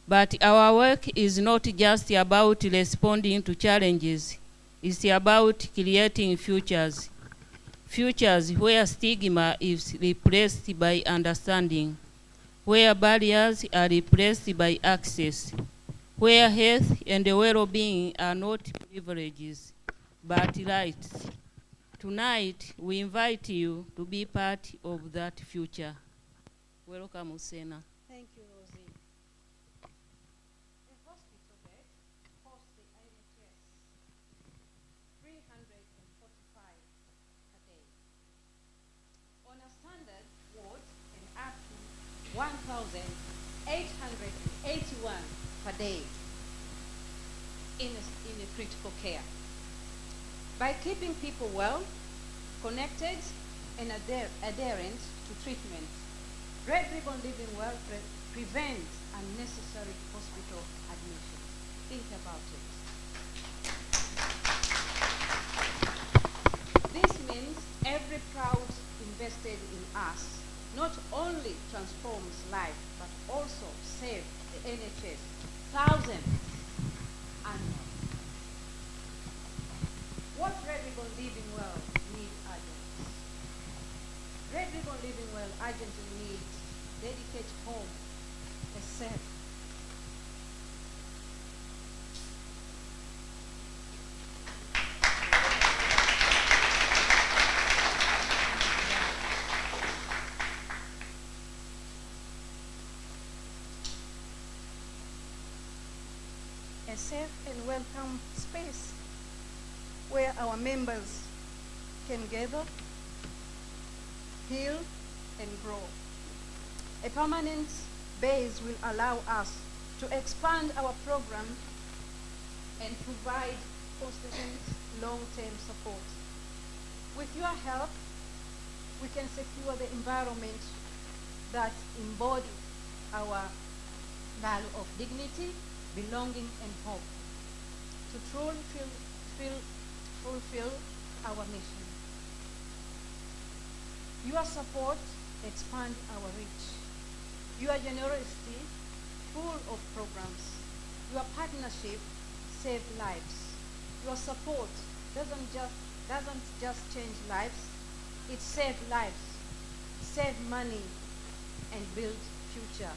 P: But our work is not just about responding to challenges. It's about creating futures. Futures where stigma is replaced by understanding, where barriers are replaced by access, where health and well-being are not privileges, but rights. Tonight, we invite you to be part of that future. Welcome, Usena.
O: Thank you, Rosie. A hospital bed costs the NHS $345 a day. On a standard ward, and up to $1,881 per day in a critical care. By keeping people well, connected, and adherent to treatment, Red Ribbon Living Well prevents unnecessary hospital admission. Think about it. This means every proud invested in us not only transforms life, but also saves the NHS thousands annually. What Red Ribbon Living Well needs urgently? Red Ribbon Living Well urgently needs dedicated home, a safe,
R: and welcome space where our members can gather, heal, and grow. A permanent base will allow us to expand our program and provide consistent long-term support. With your help, we can secure the environment that embodies our value of dignity, belonging, and hope to truly fulfill our mission. Your support expands our reach. Your generosity, full of programs. Your partnership saves lives. Your support doesn't just change lives, it saves lives, save money, and build future.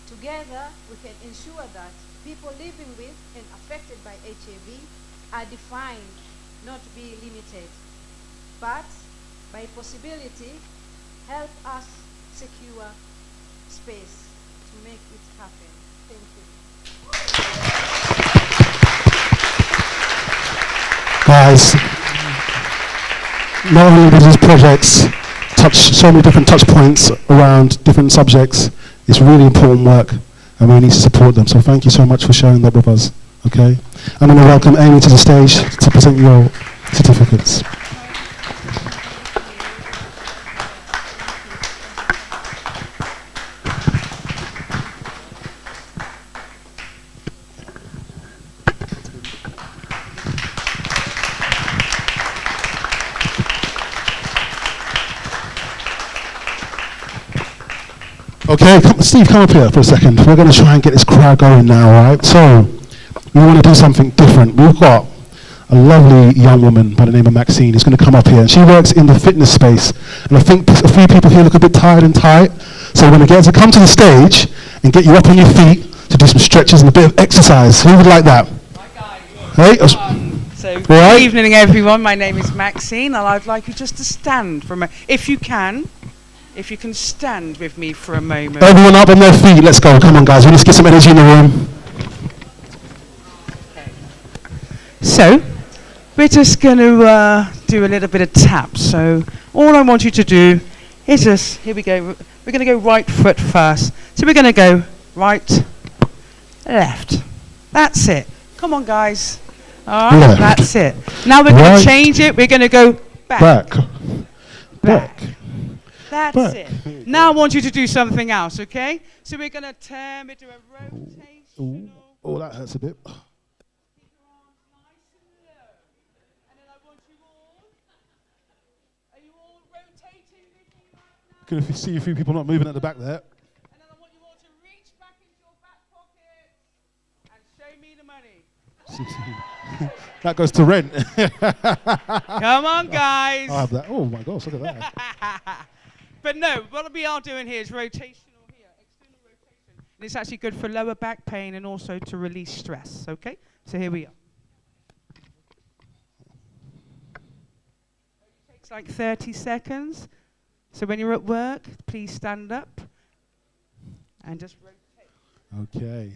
R: Together, we can ensure that people living with and affected by HIV are defined, not be limited, but by possibility, help us secure space to make it happen. Thank you.
A: Guys, not only do these projects touch so many different touch points around different subjects, it's really important work and we need to support them. So thank you so much for sharing that with us. Okay? I'm going to welcome Amy to the stage to present your certificates. Okay, Steve, come up here for a second. We're going to try and get this crowd going now, right? So, we want to do something different. We've got a lovely young woman by the name of Maxine who's going to come up here. And she works in the fitness space. And I think a few people here look a bit tired and tight. So we're going to get her to come to the stage and get you up on your feet to do some stretches and a bit of exercise. Who would like that? Hey,
S: so good evening, everyone. My name is Maxine, and I'd like you just to stand for a moment. If you can stand with me for a moment.
A: Everyone up on their feet. Let's go. Come on, guys. Let's get some energy in the room.
S: So, we're just going to do a little bit of tap. So, all I want you to do is just, here we go. We're going to go right foot first. So, we're going to go right, left. That's it. Come on, guys. All right, that's it. Now we're going to change it. We're going to go back. That's it. Now I want you to do something else, okay? So we're going to turn, we do a rotation.
A: Oh, that hurts a bit. Good if you see a few people not moving at the back there.
S: And then I want you all to reach back into your back pocket and show me the money.
A: That goes to rent.
S: Come on, guys.
A: I have that. Oh my gosh, look at that.
S: But no, what we are doing here is rotational here, external rotation. And it's actually good for lower back pain and also to release stress, okay? So here we are. It takes like 30 seconds. So when you're at work, please stand up and just rotate.
A: Okay.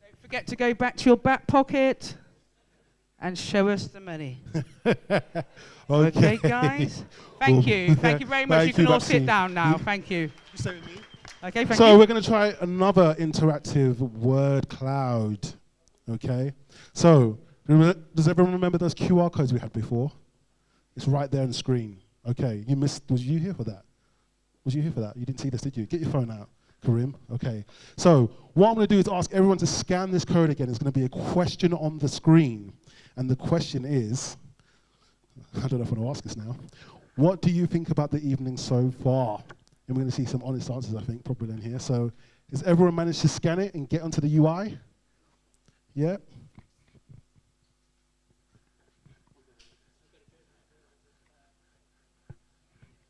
S: Don't forget to go back to your back pocket and show us the money. Okay, guys? Thank you. Thank you very much. You can all sit down now. Thank you. Okay, thank you.
A: So we're going to try another interactive word cloud. Okay? So, does everyone remember those QR codes we had before? It's right there on the screen. Okay, you missed, was you here for that? Was you here for that? You didn't see this, did you? Get your phone out, Karim. Okay. So what I'm going to do is ask everyone to scan this code again. It's going to be a question on the screen. And the question is, I don't know if I want to ask this now. What do you think about the evening so far? And we're going to see some honest answers, I think, probably in here. So has everyone managed to scan it and get onto the UI? Yeah?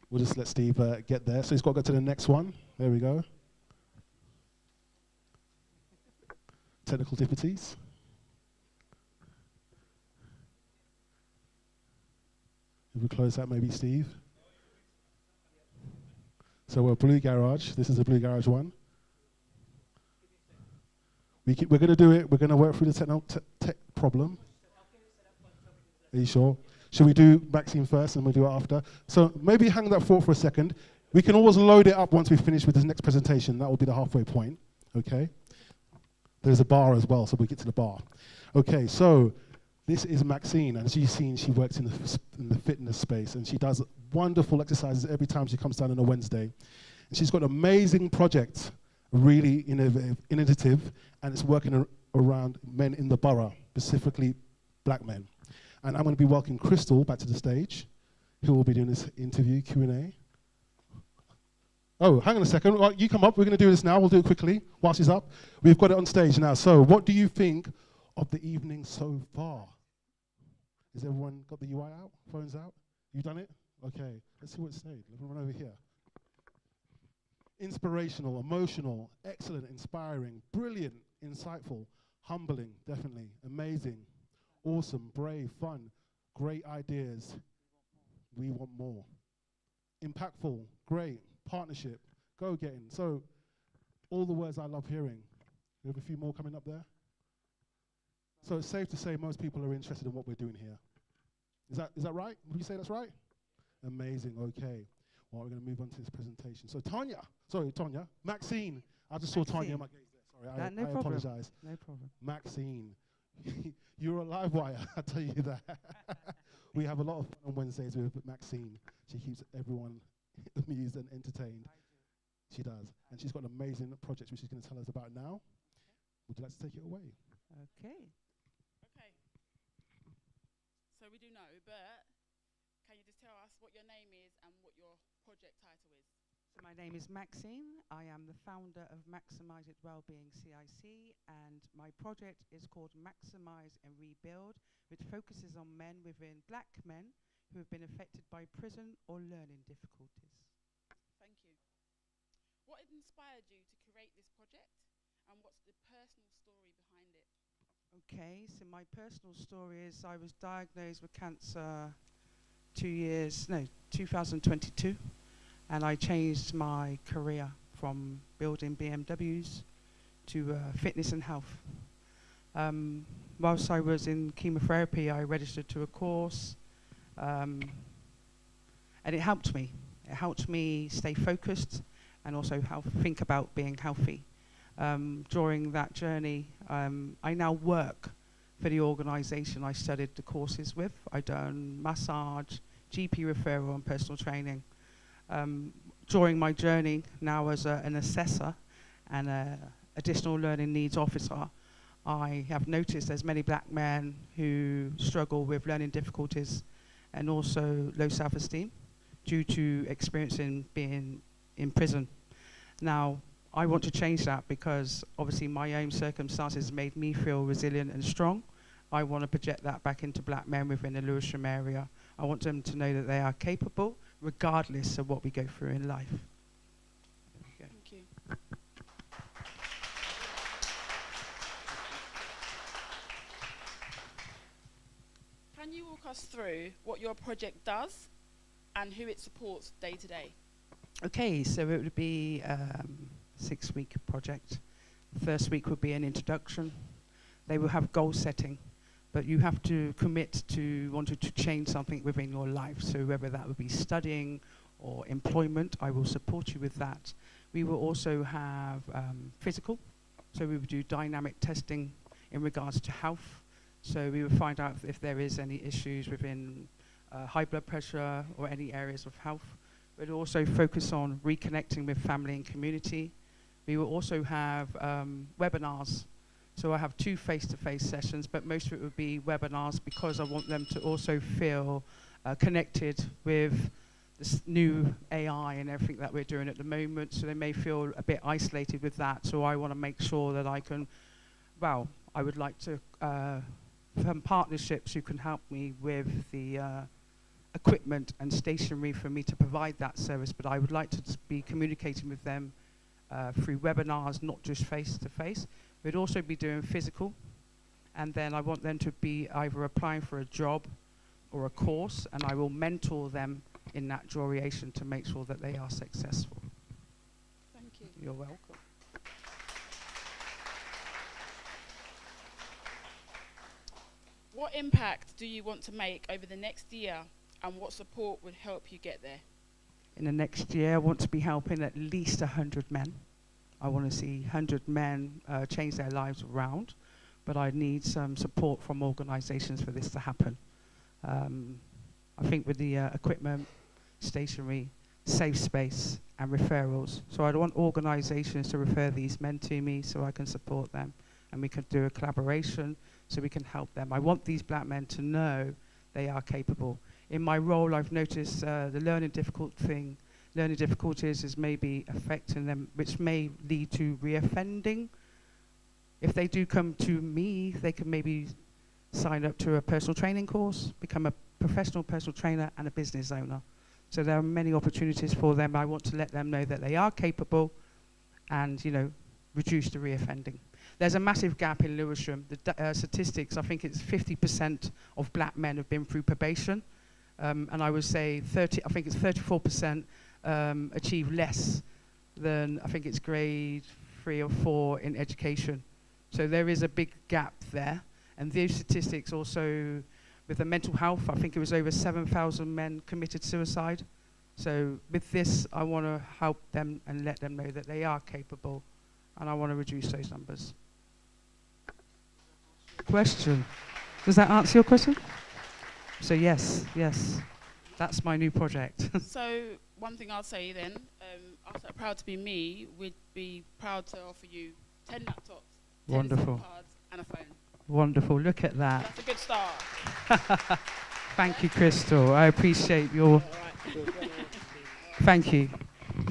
A: We'll just let Steve get there. So he's got to go to the next one. There we go. Technical difficulties. If we close that, maybe Steve. So we're Blue Garage. This is the Blue Garage one. We're going to do it. We're going to work through the tech problem. Are you sure? Should we do Maxine first and we'll do it after? So maybe hang that thought for a second. We can always load it up once we finish with this next presentation. That will be the halfway point, okay? There's a bar as well, so we'll get to the bar. Okay, so this is Maxine, and as you've seen, she works in the fitness space, and she does wonderful exercises every time she comes down on a Wednesday. And she's got an amazing project, really innovative, and it's working around men in the borough, specifically black men. And I'm going to be welcoming Crystal back to the stage, who will be doing this interview, Q&A. Oh, hang on a second. Right, you come up. We're going to do this now. We'll do it quickly while she's up. We've got it on stage now. So what do you think of the evening so far? Has everyone got the UI out? Phones out? You done it? Okay. Let's see what it's saying. Let me run over here. Inspirational, emotional, excellent, inspiring, brilliant, insightful, humbling, definitely, amazing. Awesome, brave, fun, great ideas. We want more. Impactful, great, partnership, go-getting. So, all the words I love hearing. We have a few more coming up there. So it's safe to say most people are interested in what we're doing here. Is that right? Would you say that's right? Amazing, okay. Well, we're going to move on to this presentation. So Tanya, Maxine. I just saw Tanya in my gaze there. Sorry, I apologize.
S: No problem.
A: Maxine. You're a live wire, I tell you that. We have a lot of fun on Wednesdays with Maxine. She keeps everyone amused and entertained. She does. And she's got an amazing project which she's going to tell us about now. Would you like to take it away?
S: Okay.
L: Okay. So we do know, but can you just tell us what your name is and what your project title is?
S: So my name is Maxine. I am the founder of Maximise It Wellbeing CIC, and my project is called Maximise and Rebuild, which focuses on men within black men who have been affected by prison or learning difficulties.
L: Thank you. What inspired you to create this project, and what's the personal story behind it?
S: Okay, so my personal story is I was diagnosed with cancer 2022, and I changed my career from building BMWs to fitness and health. Whilst I was in chemotherapy, I registered to a course, and it helped me. It helped me stay focused and also think about being healthy. During that journey, I now work for the organisation I studied the courses with. I've done massage, GP referral and personal training. During my journey now as an assessor and an additional learning needs officer, I have noticed there's many black men who struggle with learning difficulties and also low self-esteem due to experiencing being in prison. Now, I want to change that because obviously my own circumstances made me feel resilient and strong. I want to project that back into black men within the Lewisham area. I want them to know that they are capable regardless of what we go through in life.
L: Thank you. Can you walk us through what your project does and who it supports day to day?
S: Okay, so it would be 6-week project. First week would be an introduction. They will have goal setting, but you have to commit to wanting to change something within your life. So whether that would be studying or employment, I will support you with that. We will also have physical. So we would do dynamic testing in regards to health. So we will find out if there is any issues within high blood pressure or any areas of health. We'll also focus on reconnecting with family and community. We will also have webinars. So I have 2 face-to-face sessions, but most of it would be webinars because I want them to also feel connected with this new AI and everything that we're doing at the moment. So they may feel a bit isolated with that. So I want to make sure that I can, well, I would like to form partnerships who can help me with the equipment and stationery for me to provide that service, but I would like to be communicating with them through webinars, not just face-to-face. We'd also be doing physical, and then I want them to be either applying for a job or a course, and I will mentor them in that duration to make sure that they are successful.
L: Thank you.
S: You're welcome.
L: What impact do you want to make over the next year, and what support would help you get there?
S: In the next year, I want to be helping at least 100 men. I want to see 100 men change their lives around, but I need some support from organisations for this to happen. I think with the equipment, stationery, safe space and referrals. So I want organisations to refer these men to me so I can support them, and we can do a collaboration so we can help them. I want these black men to know they are capable. In my role, I've noticed the learning difficulties is maybe affecting them, which may lead to reoffending. If they do come to me, they can maybe sign up to a personal training course, become a professional personal trainer and a business owner. So there are many opportunities for them. I want to let them know that they are capable and, you know, reduce the reoffending. There's a massive gap in Lewisham. The statistics, I think it's 50% of black men have been through probation. And I would say 34% achieve less than, I think it's grade 3 or 4 in education. So there is a big gap there. And these statistics also, with the mental health, I think it was over 7,000 men committed suicide. So with this, I want to help them and let them know that they are capable, and I want to reduce those numbers. Question. Does that answer your question? So yes, that's my new project.
L: So one thing I'll say then, us at Proud to Be Me, we'd be proud to offer you 10 laptops, 10
S: Wonderful.
L: SIM cards and a phone.
S: Wonderful, look at that.
L: That's a good start.
S: Thank you, Crystal. I appreciate your... Thank you.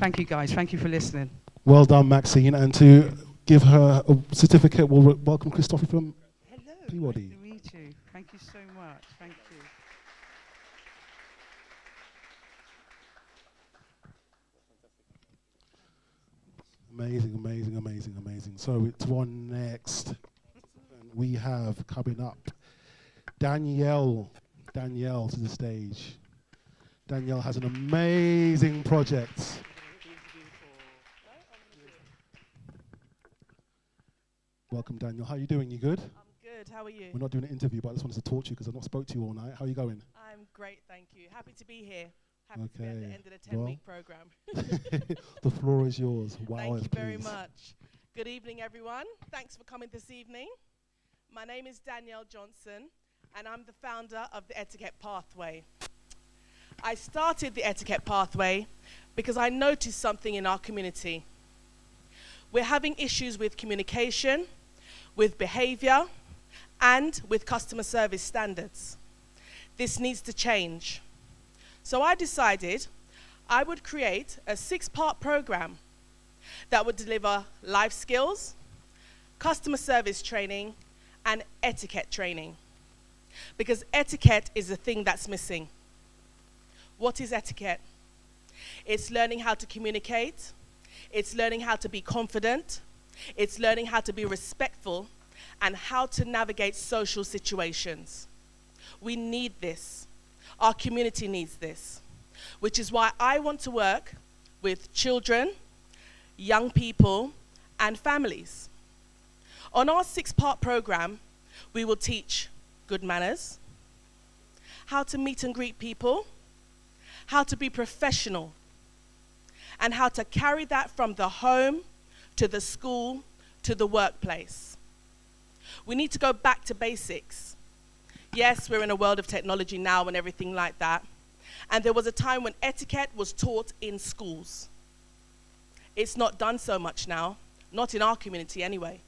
S: Thank you, guys. Thank you for listening.
A: Well done, Maxine. And to give her a certificate, we'll welcome Christopher from Peabody.
S: Nice to meet you. Thank you so much. Thank you.
A: Amazing, amazing, amazing, amazing. So it's one next. And we have coming up Danielle to the stage. Danielle has an amazing project. Welcome, Daniel. How are you doing? You good?
T: I'm good. How are you?
A: We're not doing an interview, but I just wanted to talk to you because I've not spoke to you all night. How are you going?
T: I'm great, thank you. Happy to be here. Happy to be at the end of the 10-week program.
A: The floor is yours. Wow,
T: thank you very
A: please.
T: much. Good evening, everyone. Thanks for coming this evening. My name is Danielle Johnson, and I'm the founder of the Etiquette Pathway. I started the Etiquette Pathway because I noticed something in our community. We're having issues with communication, with behavior, and with customer service standards. This needs to change. So I decided I would create a 6-part program that would deliver life skills, customer service training, and etiquette training. Because etiquette is the thing that's missing. What is etiquette? It's learning how to communicate. It's learning how to be confident. It's learning how to be respectful and how to navigate social situations. We need this. Our community needs this, which is why I want to work with children, young people, and families. On our 6-part program, we will teach good manners, how to meet and greet people, how to be professional, and how to carry that from the home to the school to the workplace. We need to go back to basics. Yes, we're in a world of technology now and everything like that. And there was a time when etiquette was taught in schools. It's not done so much now, not in our community anyway.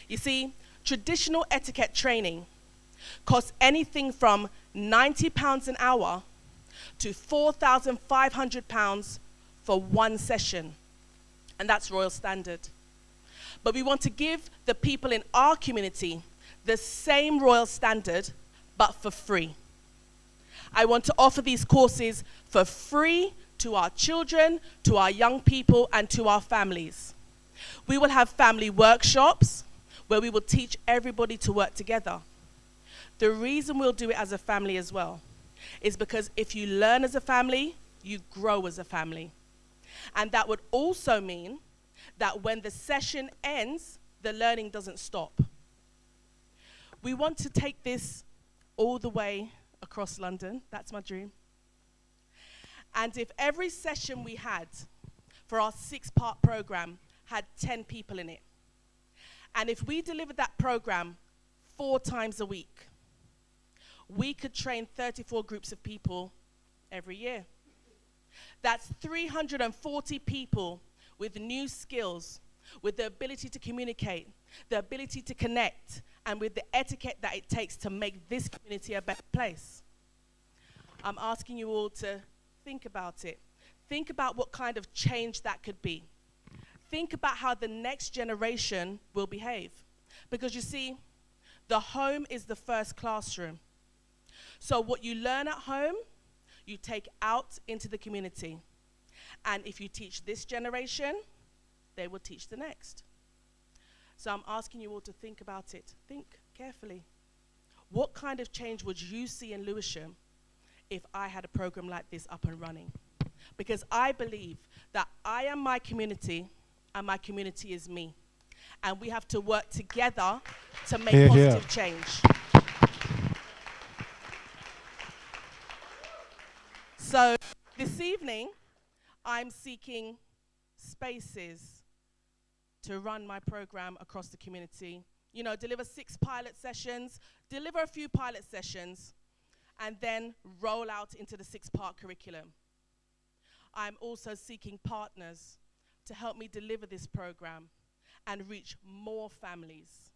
T: You see, traditional etiquette training costs anything from £90 an hour to £4,500 for one session. And that's Royal Standard. But we want to give the people in our community the same Royal Standard, but for free. I want to offer these courses for free to our children, to our young people, and to our families. We will have family workshops where we will teach everybody to work together. The reason we'll do it as a family as well is because if you learn as a family, you grow as a family. And that would also mean that when the session ends, the learning doesn't stop. We want to take this all the way across London. That's my dream. And if every session we had for our 6-part program had 10 people in it, and if we delivered that program 4 times a week, we could train 34 groups of people every year. That's 340 people with new skills, with the ability to communicate, the ability to connect, and with the etiquette that it takes to make this community a better place. I'm asking you all to think about it. Think about what kind of change that could be. Think about how the next generation will behave. Because you see, the home is the first classroom. So what you learn at home, you take out into the community. And if you teach this generation, they will teach the next. So I'm asking you all to think about it. Think carefully. What kind of change would you see in Lewisham if I had a program like this up and running? Because I believe that I am my community and my community is me. And we have to work together to make positive change. So this evening, I'm seeking spaces to run my program across the community. You know, deliver 6 pilot sessions, deliver a few pilot sessions, and then roll out into the 6-part curriculum. I'm also seeking partners to help me deliver this program and reach more families.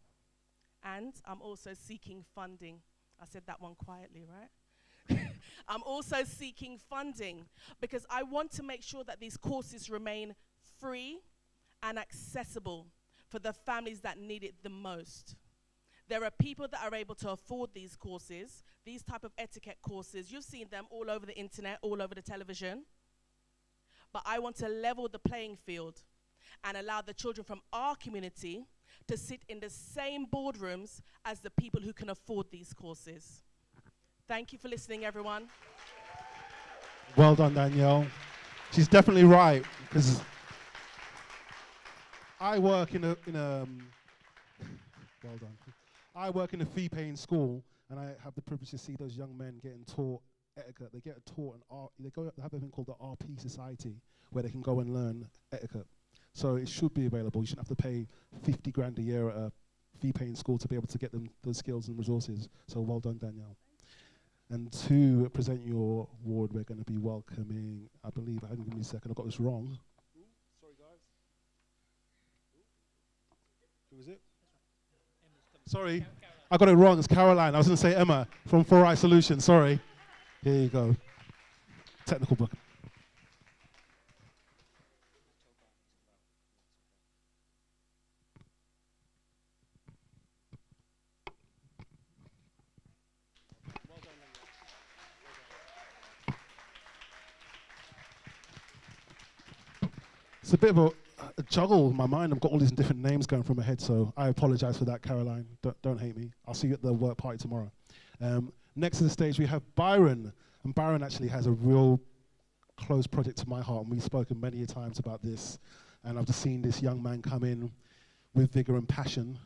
T: And I'm also seeking funding. I said that one quietly, right? I'm also seeking funding because I want to make sure that these courses remain free and accessible for the families that need it the most. There are people that are able to afford these courses, these type of etiquette courses. You've seen them all over the internet, all over the television. But I want to level the playing field and allow the children from our community to sit in the same boardrooms as the people who can afford these courses. Thank you for listening, everyone.
A: Well done, Danielle. She's definitely right, because I work in a well done. I work in a fee-paying school, and I have the privilege to see those young men getting taught etiquette. They get taught an art. They have a thing called the RP Society, where they can go and learn etiquette. So it should be available. You shouldn't have to pay 50 grand a year at a fee-paying school to be able to get them those skills and resources. So well done, Danielle. And to present your award, we're going to be welcoming, I believe, give me a second, I got this wrong. Sorry, guys. Who is it? Sorry, I got it wrong. It's Caroline. I was going to say Emma from 4i Solutions. Sorry. Here you go. Technical book. It's a bit of a juggle in my mind. I've got all these different names going through my head, so I apologize for that, Caroline. Don't hate me. I'll see you at the work party tomorrow. Next to the stage, we have Byron. And Byron actually has a real close project to my heart, and we've spoken many times about this. And I've just seen this young man come in with vigor and passion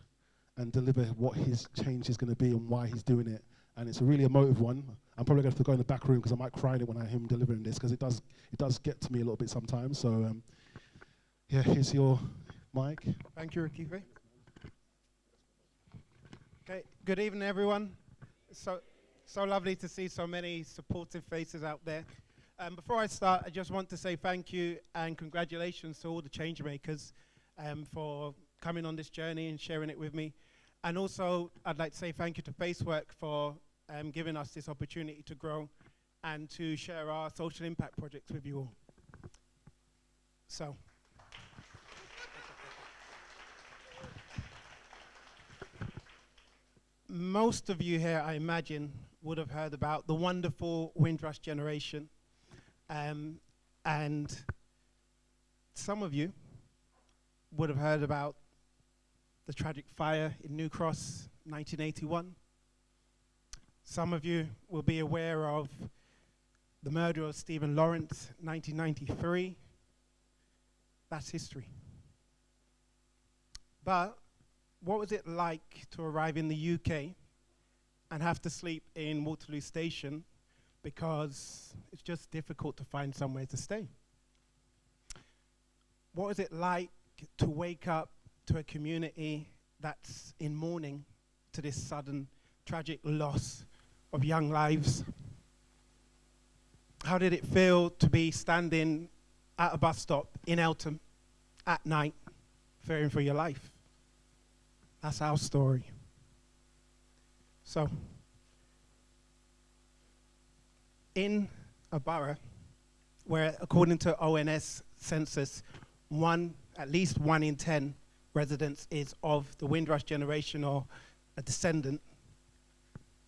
A: and deliver what his change is going to be and why he's doing it. And it's a really emotive one. I'm probably going to have to go in the back room because I might cry it when I hear him delivering this, because it does get to me a little bit sometimes. So yeah, here's your mic.
U: Thank you, Ricky. Okay, good evening, everyone. So lovely to see so many supportive faces out there. Before I start, I just want to say thank you and congratulations to all the Changemakers for coming on this journey and sharing it with me. And also, I'd like to say thank you to Facework for giving us this opportunity to grow and to share our social impact projects with you all. So. Most of you here, I imagine, would have heard about the wonderful Windrush generation. And some of you would have heard about the tragic fire in New Cross, 1981. Some of you will be aware of the murder of Stephen Lawrence, 1993. That's history. But what was it like to arrive in the UK and have to sleep in Waterloo Station because it's just difficult to find somewhere to stay? What was it like to wake up to a community that's in mourning to this sudden tragic loss of young lives? How did it feel to be standing at a bus stop in Eltham at night, fearing for your life? That's our story. So, in a borough where, according to ONS census, at least 1 in 10 residents is of the Windrush generation or a descendant,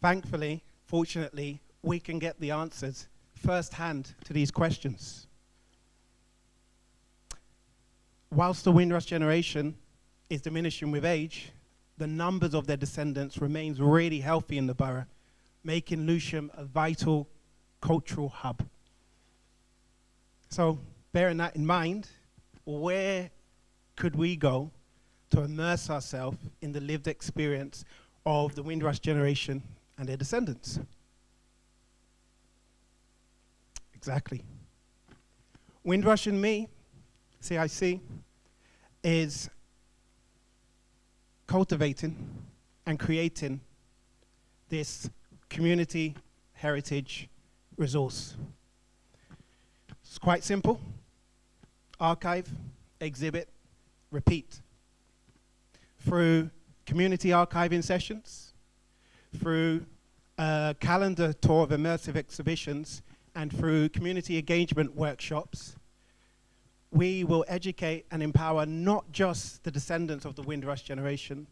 U: thankfully, fortunately, we can get the answers firsthand to these questions. Whilst the Windrush generation is diminishing with age, the numbers of their descendants remains really healthy in the borough, making Lewisham a vital cultural hub. So, bearing that in mind, where could we go to immerse ourselves in the lived experience of the Windrush generation and their descendants? Exactly. Windrush and Me, CIC, is cultivating and creating this community heritage resource. It's quite simple. Archive, exhibit, repeat. Through community archiving sessions, through a calendar tour of immersive exhibitions, and through community engagement workshops, we will educate and empower not just the descendants of the Windrush generation,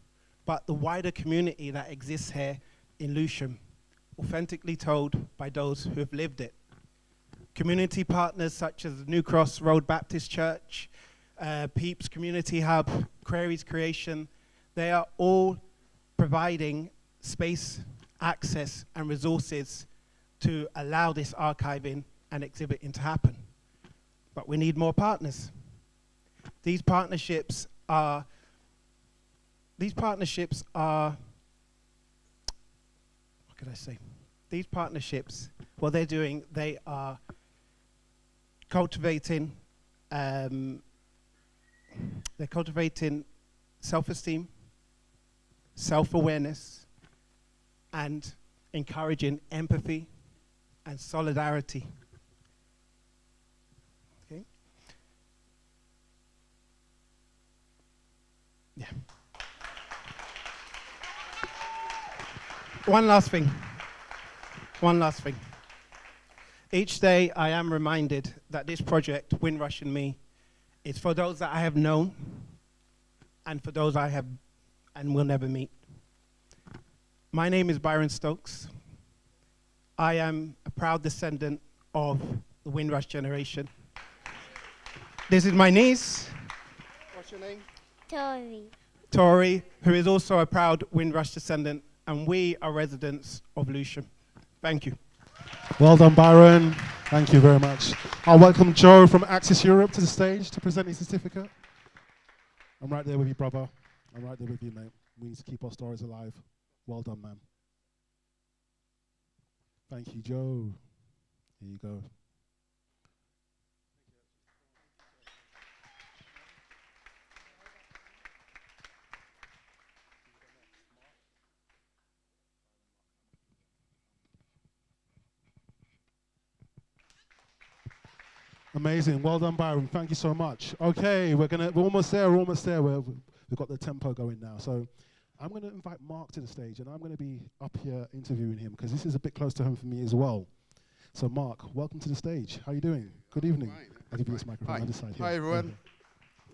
U: but the wider community that exists here in Lewisham, authentically told by those who have lived it. Community partners such as New Cross Road Baptist Church, Peeps Community Hub, Queries Creation, they are all providing space, access, and resources to allow this archiving and exhibiting to happen. But we need more partners. These partnerships are, what could I say? These partnerships, what they're doing, they are cultivating, self-esteem, self-awareness, and encouraging empathy and solidarity. Okay? Yeah. One last thing. Each day I am reminded that this project, Windrush and Me, is for those that I have known and for those I have and will never meet. My name is Byron Stokes. I am a proud descendant of the Windrush generation. This is my niece. What's your name? Tori, who is also a proud Windrush descendant, and we are residents of Lewisham. Thank you.
A: Well done, Byron. Thank you very much. I'll welcome Joe from Access Europe to the stage to present his certificate. I'm right there with you, brother. I'm right there with you, mate. We need to keep our stories alive. Well done, man. Thank you, Joe. Here you go. Amazing. Well done, Byron. Thank you so much. Okay, we're almost there. We've got the tempo going now. So I'm going to invite Mark to the stage, and I'm going to be up here interviewing him because this is a bit close to home for me as well. So Mark, welcome to the stage. How are you doing? Good evening. I'll give you this microphone.
B: Hi.
A: On this side here.
B: Hi, everyone.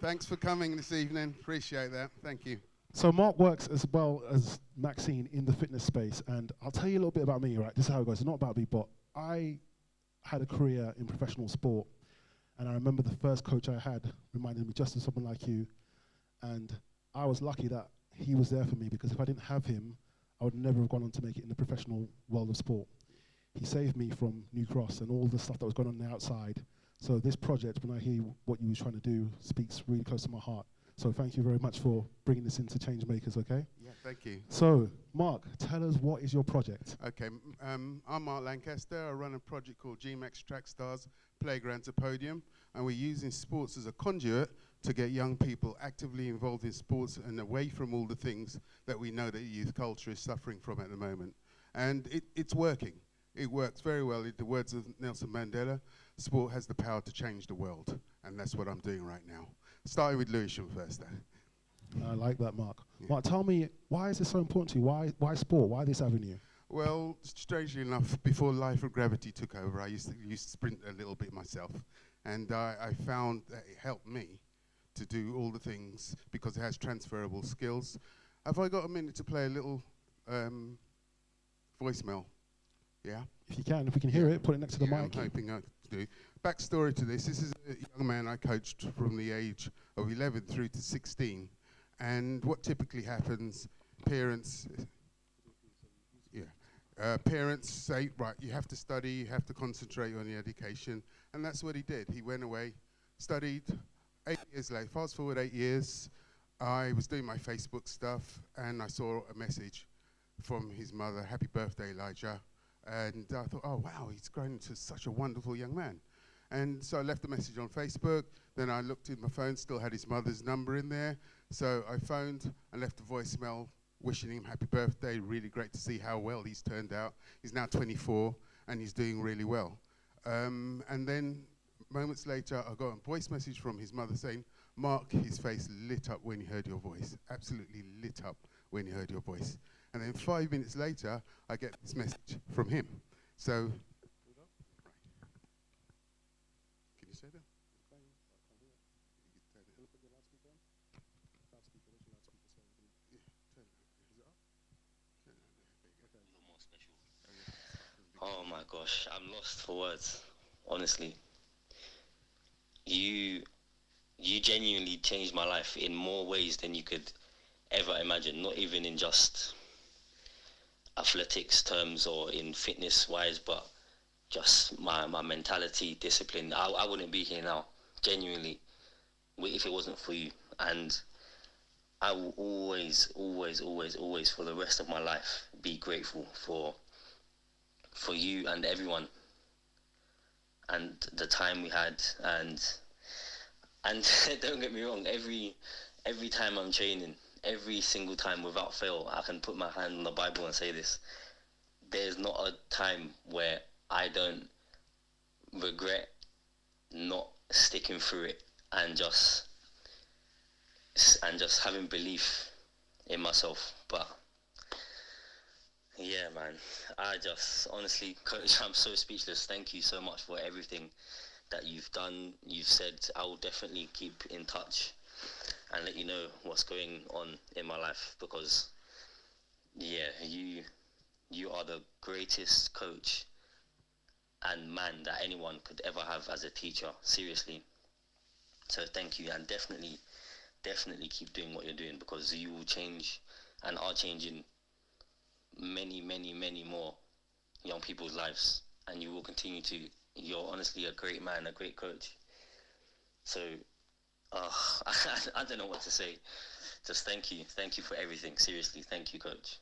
B: Thanks for coming this evening. Appreciate that. Thank you.
A: So Mark works as well as Maxine in the fitness space, and I'll tell you a little bit about me, right? This is how it goes. It's not about me, but I had a career in professional sport, and I remember the first coach I had reminded me just of someone like you, and I was lucky that he was there for me, because if I didn't have him, I would never have gone on to make it in the professional world of sport. He saved me from New Cross and all the stuff that was going on the outside. So this project, when I hear what you were trying to do, speaks really close to my heart. So thank you very much for bringing this into Changemakers, okay?
B: Yeah, thank you.
A: So, Mark, tell us, what is your project?
B: Okay, I'm Mark Lancaster. I run a project called GMAX Track Stars Playground to Podium, and we're using sports as a conduit to get young people actively involved in sports and away from all the things that we know that youth culture is suffering from at the moment. And it's working. It works very well. In the words of Nelson Mandela, sport has the power to change the world, and that's what I'm doing right now. Starting with Lewisham first, though.
A: I like that, Mark. Yeah. Mark, tell me, why is this so important to you? Why sport? Why this avenue?
B: Well, strangely enough, before Life of Gravity took over, I used to sprint a little bit myself, and I found that it helped me to do all the things because it has transferable skills. Have I got a minute to play a little voicemail? Yeah?
A: If you can, if we can hear it, put it next to the mic.
B: I'm hoping I do. Backstory to this is a young man I coached from the age of 11 through to 16. And what typically happens, parents say, right, you have to study, you have to concentrate on your education. And that's what he did. He went away, studied. 8 years later, fast forward 8 years, I was doing my Facebook stuff, and I saw a message from his mother, happy birthday, Elijah. And I thought, oh, wow, he's grown into such a wonderful young man. And so I left a message on Facebook. Then I looked in my phone, still had his mother's number in there. So I phoned and left a voicemail wishing him happy birthday. Really great to see how well he's turned out. He's now 24, and he's doing really well. And then moments later, I got a voice message from his mother saying, Mark, his face lit up when he heard your voice. Absolutely lit up when he heard your voice. And then 5 minutes later, I get this message from him. So, can you say that?
V: Oh my gosh, I'm lost for words, honestly. You
D: you genuinely changed my life in more ways than you could ever imagine, not even in just athletics terms or in fitness wise, but just my mentality, discipline. I wouldn't be here now, genuinely, if it wasn't for you. And I will always, always, always, always, for the rest of my life, be grateful for you and everyone, and the time we had. And don't get me wrong, every time I'm training, every single time without fail, I can put my hand on the Bible and say this: there's not a time where I don't regret not sticking through it and just having belief in myself. But yeah, man, I just, honestly, Coach, I'm so speechless. Thank you so much for everything that you've done, you've said. I will definitely keep in touch and let you know what's going on in my life, because yeah, you are the greatest coach and man that anyone could ever have as a teacher, seriously. So thank you, and definitely keep doing what you're doing, because you will change and are changing many, many, many more young people's lives, and you will continue to. You're honestly a great man, a great coach. So I don't know what to say. Just thank you for everything. Seriously, thank you, Coach.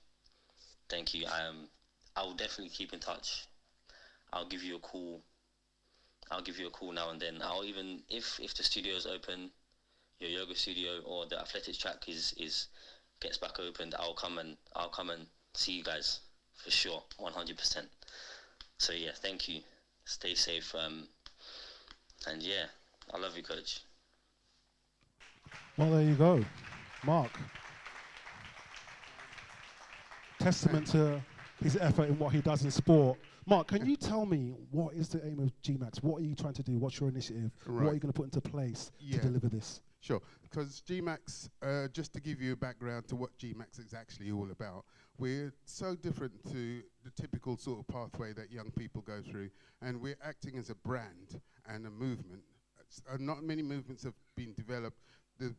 D: Thank you. I will definitely keep in touch. I'll give you a call now and then. I'll even, if the studio is open, your yoga studio or the athletics track gets back opened, I'll come and see you guys for sure, 100%. So yeah, thank you. Stay safe. And yeah, I love you, Coach.
A: Well, there you go, Mark. Testament to his effort in what he does in sport. Mark, can you tell me what is the aim of GMAX? What are you trying to do? What's your initiative?
B: Right.
A: What are you going to put into place to deliver this?
B: Sure, because GMAX, just to give you a background to what GMAX is actually all about, we're so different to the typical sort of pathway that young people go through, and we're acting as a brand and a movement. Not many movements have been developed. The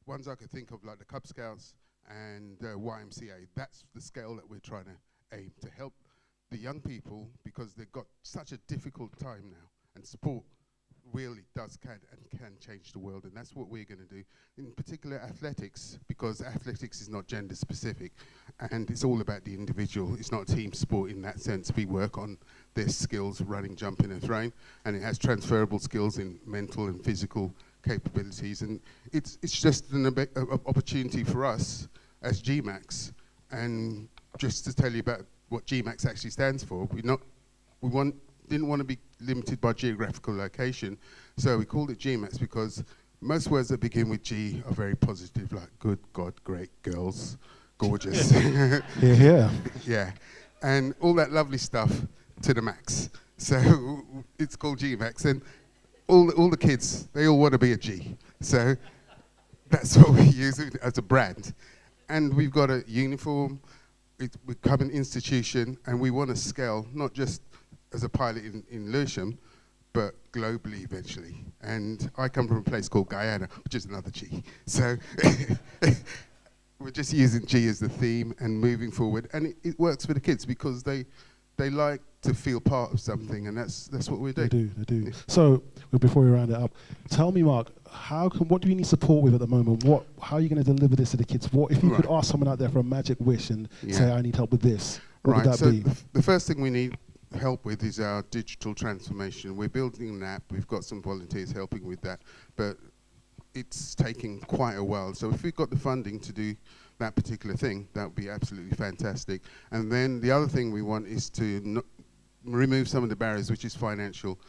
B: ones I could think of, like the Cub Scouts and YMCA, that's the scale that we're trying to aim to help the young people, because they've got such a difficult time now, and sport really can change the world, and that's what we're going to do. In particular, athletics, because athletics is not gender specific, and it's all about the individual. It's not a team sport in that sense. We work on their skills, running, jumping, and throwing, and it has transferable skills in mental and physical capabilities, and it's just an opportunity for us as GMAX. And just to tell you about what GMAX actually stands for, didn't want to be limited by geographical location, so we called it GMAX because most words that begin with G are very positive, like good, God, great, girls, gorgeous.
A: Yeah.
B: Yeah, and all that lovely stuff to the max. So it's called GMAX, and all the kids, they all want to be a G. So that's what we use it as a brand. And we've got a uniform, we become an institution, and we want to scale, not just as a pilot in Lewisham, but globally eventually. And I come from a place called Guyana, which is another G. So we're just using G as the theme and moving forward. And it works for the kids because they like to feel part of something, and that's what we do.
A: They do. So before we round it up, tell me, Mark, what do you need support with at the moment? How are you going to deliver this to the kids? What if you could ask someone out there for a magic wish and say, I need help with this? What would that be?
B: The first thing we need help with is our digital transformation. We're building an app. We've got some volunteers helping with that, but it's taking quite a while. So if we've got the funding to do that particular thing, that would be absolutely fantastic. And then the other thing we want is to remove some of the barriers, which is financial,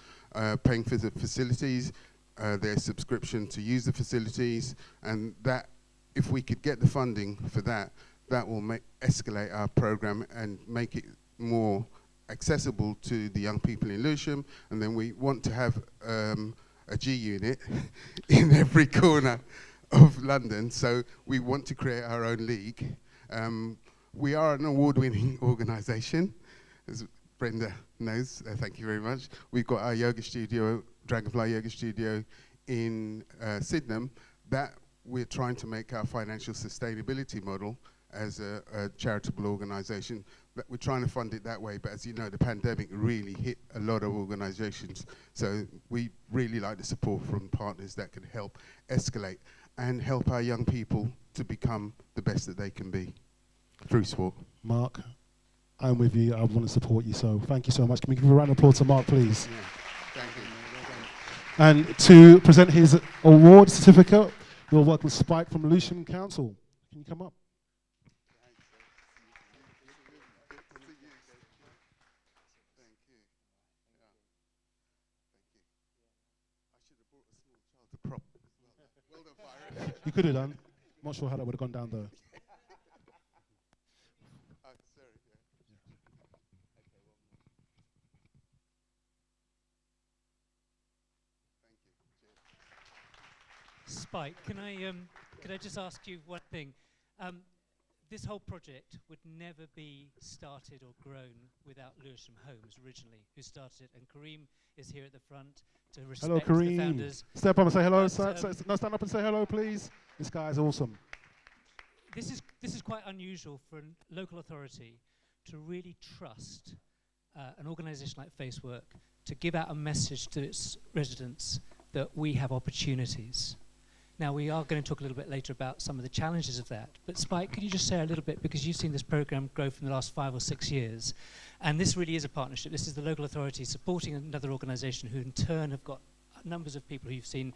B: paying for the facilities, their subscription to use the facilities, and that if we could get the funding for that, that will escalate our program and make it more accessible to the young people in Lewisham. And then we want to have a G unit in every corner of London, so we want to create our own league. We are an award-winning organisation, as Brenda knows. Thank you very much. We've got our yoga studio, Dragonfly Yoga Studio, in Sydenham, that we're trying to make our financial sustainability model as a charitable organisation, that we're trying to fund it that way. But as you know, the pandemic really hit a lot of organisations. So we really like the support from partners that can help escalate and help our young people to become the best that they can be through sport.
A: Mark, I'm with you. I want to support you. So thank you so much. Can we give a round of applause to Mark, please?
B: Yeah. Thank you.
A: And to present his award certificate, we'll welcome Spike from Lewisham Council. Can you come up? You could have done. I'm not sure how that would have gone down though.
N: Spike, could I just ask you one thing? This whole project would never be started or grown without Lewisham Homes originally, who started it, and Kareem is here at the front to respect
A: Hello, Kareem.
N: the founders.
A: Step up and say hello.
N: But,
A: No, stand up and say hello, please. This guy is awesome.
N: This is quite unusual for a local authority to really trust an organisation like Facework to give out a message to its residents that we have opportunities. Now, we are going to talk a little bit later about some of the challenges of that. But Spike, could you just say a little bit, because you've seen this programme grow from the last 5 or 6 years, and this really is a partnership. This is the local authority supporting another organisation who in turn have got numbers of people who you've seen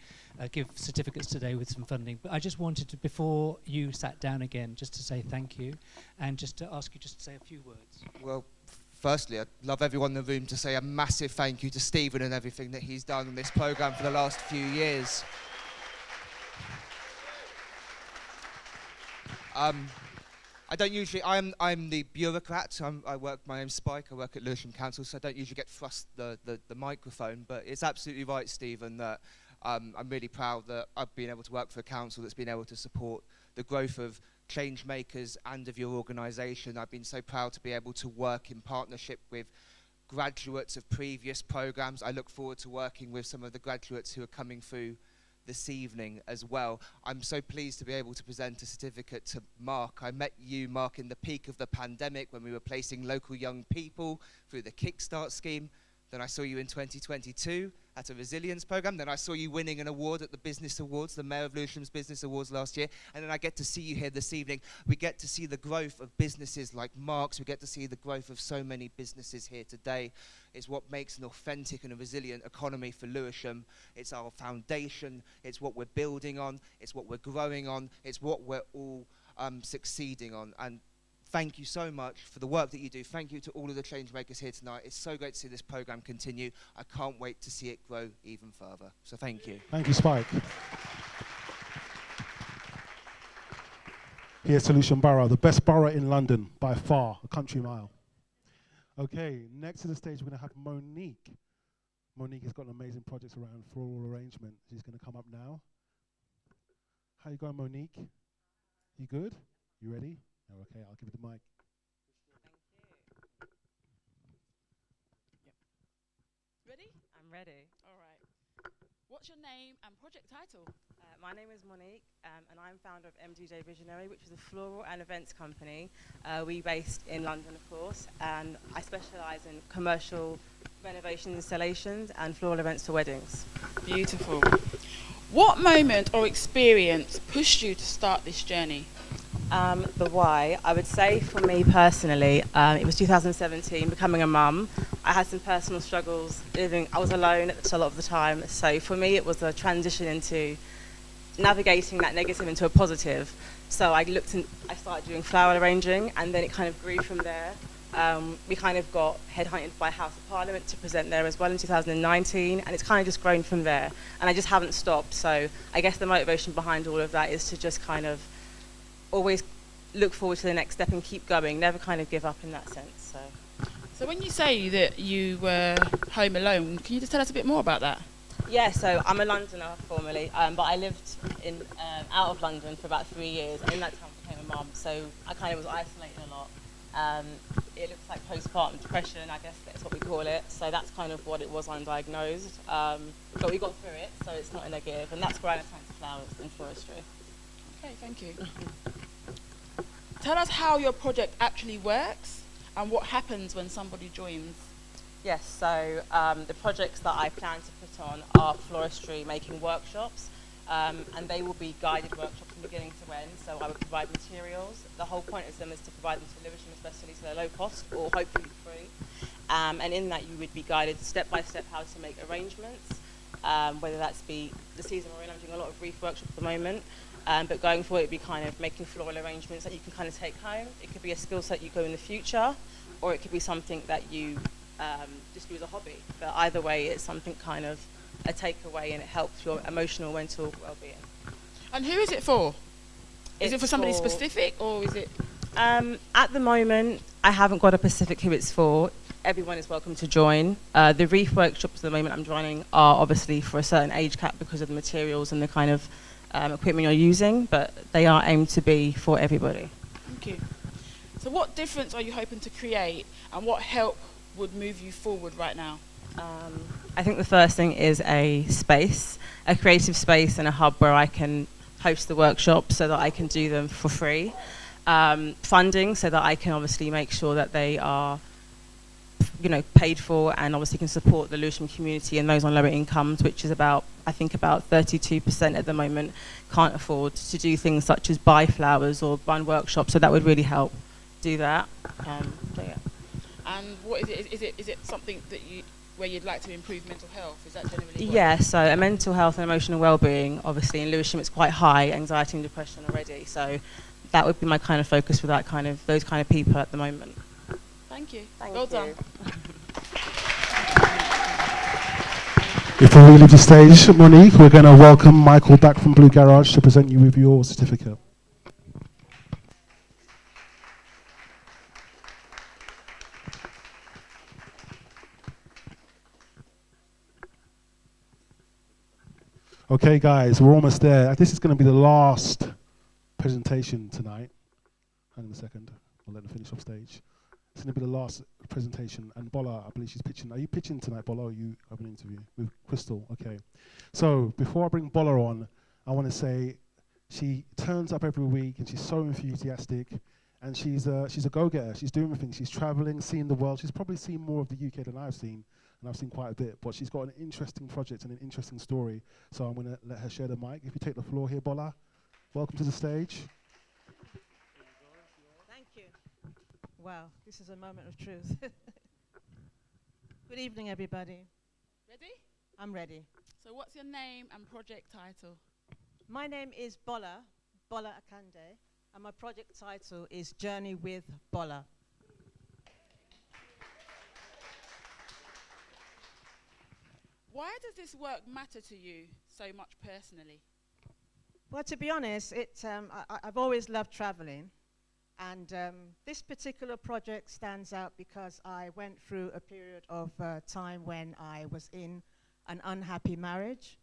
N: give certificates today with some funding. But I just wanted to, before you sat down again, just to say thank you, and just to ask you just to say a few words.
F: Well, firstly, I'd love everyone in the room to say a massive thank you to Stephen and everything that he's done on this programme for the last few years. I don't usually, I'm the bureaucrat. I work, my name's Spike, I work at Lewisham Council, so I don't usually get thrust the microphone, but it's absolutely right, Stephen, that I'm really proud that I've been able to work for a council that's been able to support the growth of Changemakers and of your organisation. I've been so proud to be able to work in partnership with graduates of previous programmes. I look forward to working with some of the graduates who are coming through this evening as well. I'm so pleased to be able to present a certificate to Mark. I met you, Mark, in the peak of the pandemic when we were placing local young people through the Kickstart scheme. Then I saw you in 2022 at a resilience program. Then I saw you winning an award at the Business Awards, the Mayor of Lewisham's Business Awards last year. And then I get to see you here this evening. We get to see the growth of businesses like Mark's. We get to see the growth of so many businesses here today. It's what makes an authentic and a resilient economy for Lewisham. It's our foundation. It's what we're building on. It's what we're growing on. It's what we're all succeeding on. And thank you so much for the work that you do. Thank you to all of the Changemakers here tonight. It's so great to see this programme continue. I can't wait to see it grow even further. So thank you.
A: Thank you, Spike. Here's to Lewisham Borough, the best borough in London by far, a country mile. Okay, next to the stage we're going to have Monique. Monique has got an amazing project around floral arrangement. She's going to come up now. How you going, Monique? You good? You ready? Oh, okay, I'll give you the mic.
L: Ready?
V: I'm ready.
L: All right. What's your name and project title?
V: My name is Monique, and I'm founder of MDJ Visionary, which is a floral and events company. We're based in London, of course, and I specialise in commercial renovation installations and floral events for weddings.
L: Beautiful. What moment or experience pushed you to start this journey?
V: The why, I would say for me personally, it was 2017, becoming a mum. I had some personal struggles I was alone a lot of the time, so for me it was a transition into navigating that negative into a positive. So I started doing flower arranging, and then it kind of grew from there. We kind of got headhunted by House of Parliament to present there as well in 2019, and it's kind of just grown from there, and I just haven't stopped. So I guess the motivation behind all of that is to just kind of always look forward to the next step and keep going, never kind of give up in that sense.
L: So when you say that you were home alone, can you just tell us a bit more about that?
V: Yeah, so I'm a Londoner formerly, but I lived out of London for about 3 years, and in that time I became a mum, so I kind of was isolating a lot. It looks like like postpartum depression, I guess that's what we call it. So that's kind of what it was undiagnosed. But we got through it, so it's not a negative. And that's growing plants, flowers and floristry.
L: Okay, thank you. Tell us how your project actually works and what happens when somebody joins.
V: Yes, so the projects that I plan to put on are floristry making workshops, and they will be guided workshops from beginning to end. So I would provide materials. The whole point of them is to provide them to Lewisham, especially, so they're low cost or hopefully free. And in that you would be guided step by step how to make arrangements, whether that's be the season we're in. I'm doing a lot of wreath workshops at the moment. But going forward, it'd be kind of making floral arrangements that you can kind of take home. It could be a skill set you go in the future, or it could be something that you just do as a hobby. But either way, it's something kind of a takeaway, and it helps your emotional, mental well-being.
L: And who is it for? Is it for somebody specific, or is it?
V: At the moment, I haven't got a specific who it's for. Everyone is welcome to join. The wreath workshops at the moment I'm joining are obviously for a certain age cap because of the materials and the kind of equipment you're using, but they are aimed to be for everybody.
L: Thank you. So what difference are you hoping to create, and what help would move you forward right now?
V: I think the first thing is a space, a creative space and a hub where I can host the workshops so that I can do them for free. Funding so that I can obviously make sure that they are paid for, and obviously can support the Lewisham community and those on lower incomes, which is about 32% at the moment can't afford to do things such as buy flowers or run workshops, so that would really help do that. So yeah.
L: And what is it? Is it something that where you'd like to improve mental health? Is that generally?
V: Yeah, so mental health and emotional well-being, obviously in Lewisham it's quite high, anxiety and depression already, so that would be my kind of focus for those kind of people at the moment.
L: Thank you.
V: Well
L: done.
A: Before we leave the stage, Monique, we're going to welcome Michael back from Blue Garage to present you with your certificate. Okay, guys, we're almost there. This is going to be the last presentation tonight. Hang on a second. I'll let them finish off stage. It's going to be the last presentation. And Bola, I believe she's pitching. Are you pitching tonight, Bola, or you have an interview with Crystal? Okay. So before I bring Bola on, I want to say she turns up every week and she's so enthusiastic. And she's a go-getter. She's doing things. She's traveling, seeing the world. She's probably seen more of the UK than I've seen. And I've seen quite a bit, but she's got an interesting project and an interesting story. So I'm going to let her share the mic. If you take the floor here, Bola, welcome to the stage.
C: Thank you. Wow, this is a moment of truth. Good evening, everybody.
L: Ready?
C: I'm ready.
L: So what's your name and project title?
C: My name is Bola Akande, and my project title is Journey with Bola.
L: Why does this work matter to you so much personally?
C: Well, to be honest, I've always loved traveling, and this particular project stands out because I went through a period of time when I was in an unhappy marriage,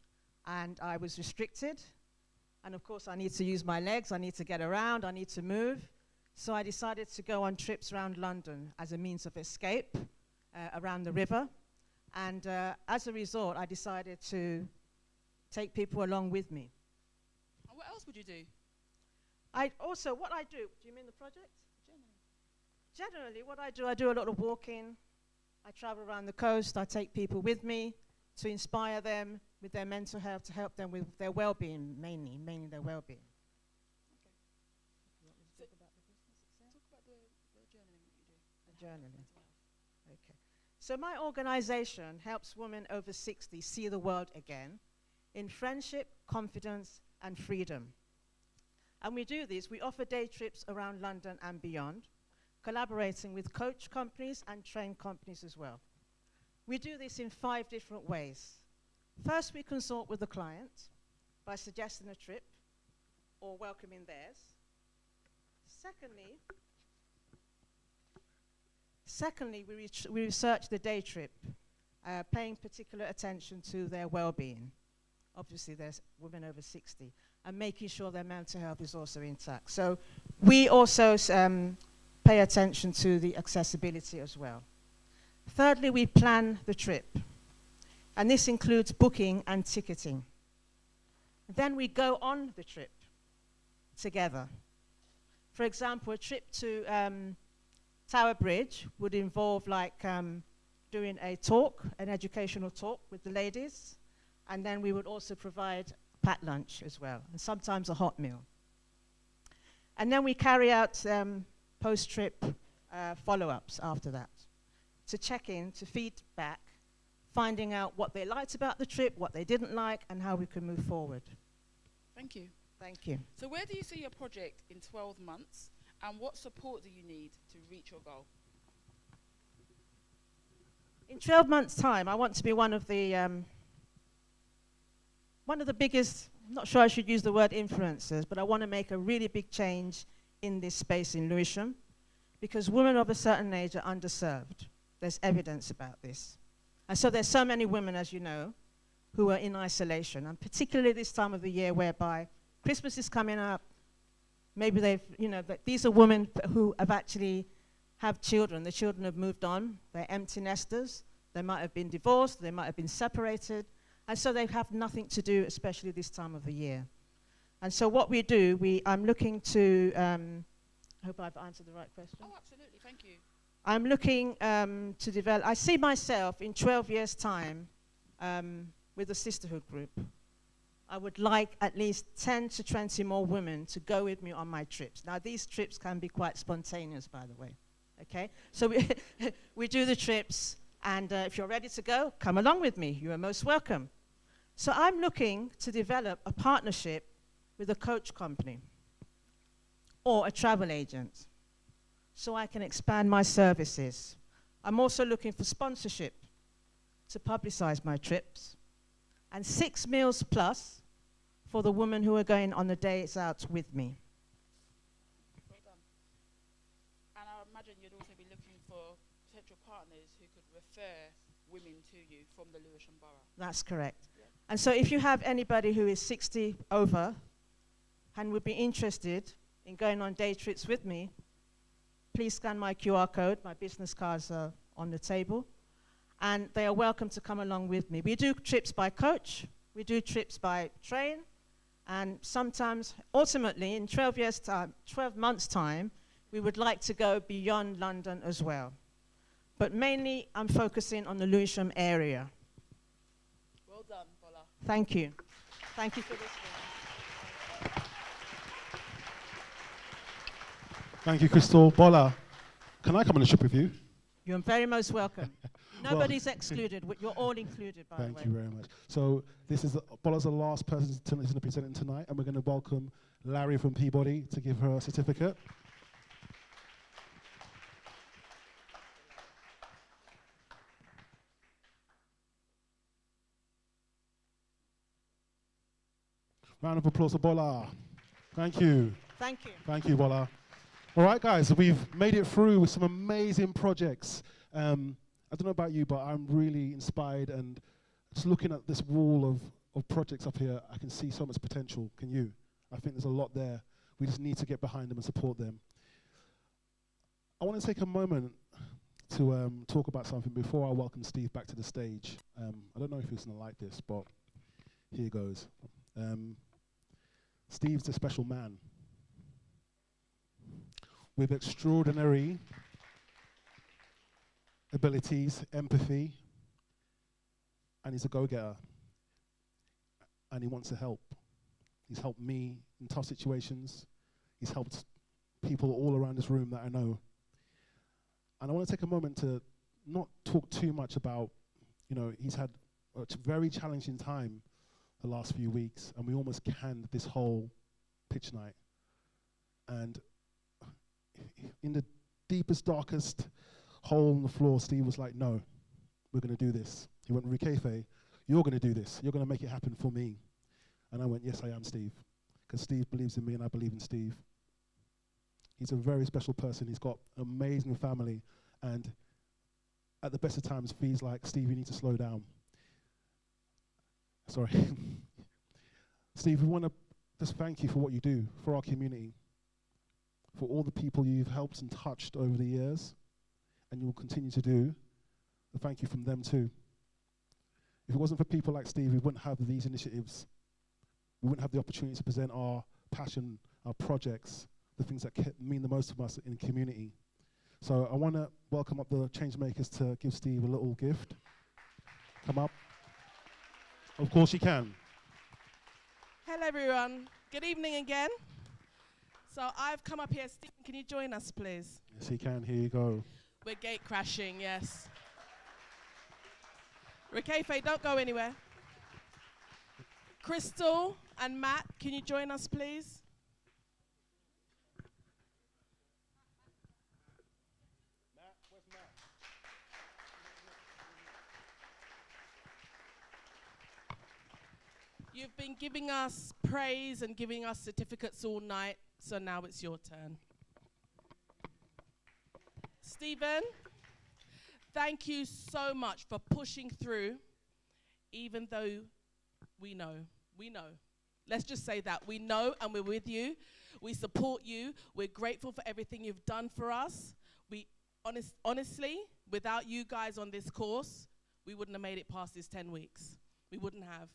C: and I was restricted, and of course I need to use my legs, I need to get around, I need to move, so I decided to go on trips around London as a means of escape around the river. And as a result, I decided to take people along with me.
L: And what else would you do?
C: What I do you mean the project? Generally, what I do a lot of walking. I travel around the coast. I take people with me to inspire them with their mental health, to help them with their well-being, mainly their well-being.
L: Okay. Talk about the journaling that you do.
C: The journaling. Okay. So my organization helps women over 60 see the world again in friendship, confidence, and freedom. And we do this, we offer day trips around London and beyond, collaborating with coach companies and train companies as well. We do this in 5 different ways. First, we consult with the client by suggesting a trip or welcoming theirs. Secondly, we research the day trip, paying particular attention to their well-being. Obviously, there's women over 60, and making sure their mental health is also intact. So we also pay attention to the accessibility as well. Thirdly, we plan the trip, and this includes booking and ticketing. Then we go on the trip together. For example, a trip to Tower Bridge would involve like doing a talk, an educational talk with the ladies, and then we would also provide packed lunch as well, and sometimes a hot meal. And then we carry out post-trip follow-ups after that to check in, to feedback, finding out what they liked about the trip, what they didn't like, and how we can move forward.
L: Thank you.
C: Thank you.
L: So where do you see your project in 12 months, and what support do you need to reach your goal?
C: In 12 months' time, I want to be one of the biggest, I'm not sure I should use the word influencers, but I want to make a really big change in this space in Lewisham, because women of a certain age are underserved. There's evidence about this. And so there's so many women, as you know, who are in isolation, and particularly this time of the year whereby Christmas is coming up, maybe they've, you know, these are women who have actually have children. The children have moved on. They're empty nesters. They might have been divorced. They might have been separated. And so they have nothing to do, especially this time of the year. And so what we do, I'm looking to, I hope I've answered the right question.
L: Oh, absolutely. Thank you.
C: I'm looking to develop, I see myself in 12 years' time with a sisterhood group. I would like at least 10 to 20 more women to go with me on my trips. Now, these trips can be quite spontaneous, by the way. Okay? So we do the trips, and if you're ready to go, come along with me. You are most welcome. So I'm looking to develop a partnership with a coach company or a travel agent so I can expand my services. I'm also looking for sponsorship to publicize my trips, and 6 meals plus for the women who are going on the days out with me.
L: Well done. And I imagine you'd also be looking for potential partners who could refer women to you from the Lewisham Borough.
C: That's correct. Yeah. And so if you have anybody who is 60 over and would be interested in going on day trips with me, please scan my QR code. My business cards are on the table. And they are welcome to come along with me. We do trips by coach. We do trips by train. And sometimes, ultimately, in 12 months' time, we would like to go beyond London as well. But mainly, I'm focusing on the Lewisham area.
L: Well done, Bola.
C: Thank you. Thank you for this.
A: Thank you, Crystal. Bola, can I come on a trip with you?
C: You're very most welcome. Nobody's excluded. You're all included, by the way.
A: Thank you very much. So this is Bola's the last person to present tonight, and we're going to welcome Larry from Peabody to give her a certificate. Round of applause for Bola. Thank you.
C: Thank you.
A: Thank you, Bola. All right, guys, we've made it through with some amazing projects. I don't know about you, but I'm really inspired, and just looking at this wall of projects up here, I can see so much potential. Can you? I think there's a lot there. We just need to get behind them and support them. I want to take a moment to talk about something before I welcome Steve back to the stage. I don't know if he's going to like this, but here goes. Steve's a special man with extraordinary abilities, empathy, and he's a go-getter, and he wants to help. He's helped me in tough situations. He's helped people all around this room that I know. And I want to take a moment to not talk too much about, you know, he's had a very challenging time the last few weeks, and we almost canned this whole pitch night. And in the deepest, darkest hole in the floor, Steve was like, no, we're going to do this. He went, Rikefe, you're going to do this. You're going to make it happen for me. And I went, yes, I am, Steve. Because Steve believes in me and I believe in Steve. He's a very special person. He's got an amazing family. And at the best of times, feels like, Steve, you need to slow down. Sorry. Steve, we want to just thank you for what you do for our community. for all the people you've helped and touched over the years, and you will continue to do. A thank you from them too. If it wasn't for people like Steve, we wouldn't have these initiatives. We wouldn't have the opportunity to present our passion, our projects, the things that mean the most to us in the community. So I want to welcome up the Changemakers to give Steve a little gift. Come up. Of course you can.
T: Hello everyone, good evening again. So I've come up here, Stephen, can you join us please?
A: Yes, he can, here you go.
T: We're gate crashing, yes. Rikefe, don't go anywhere. Crystal and Matt, can you join us please? You've been giving us praise and giving us certificates all night, so now it's your turn. Stephen, thank you so much for pushing through, even though we know. Let's just say that. We know and we're with you. We support you. We're grateful for everything you've done for us. Honestly, without you guys on this course, we wouldn't have made it past this 10 weeks. We wouldn't have.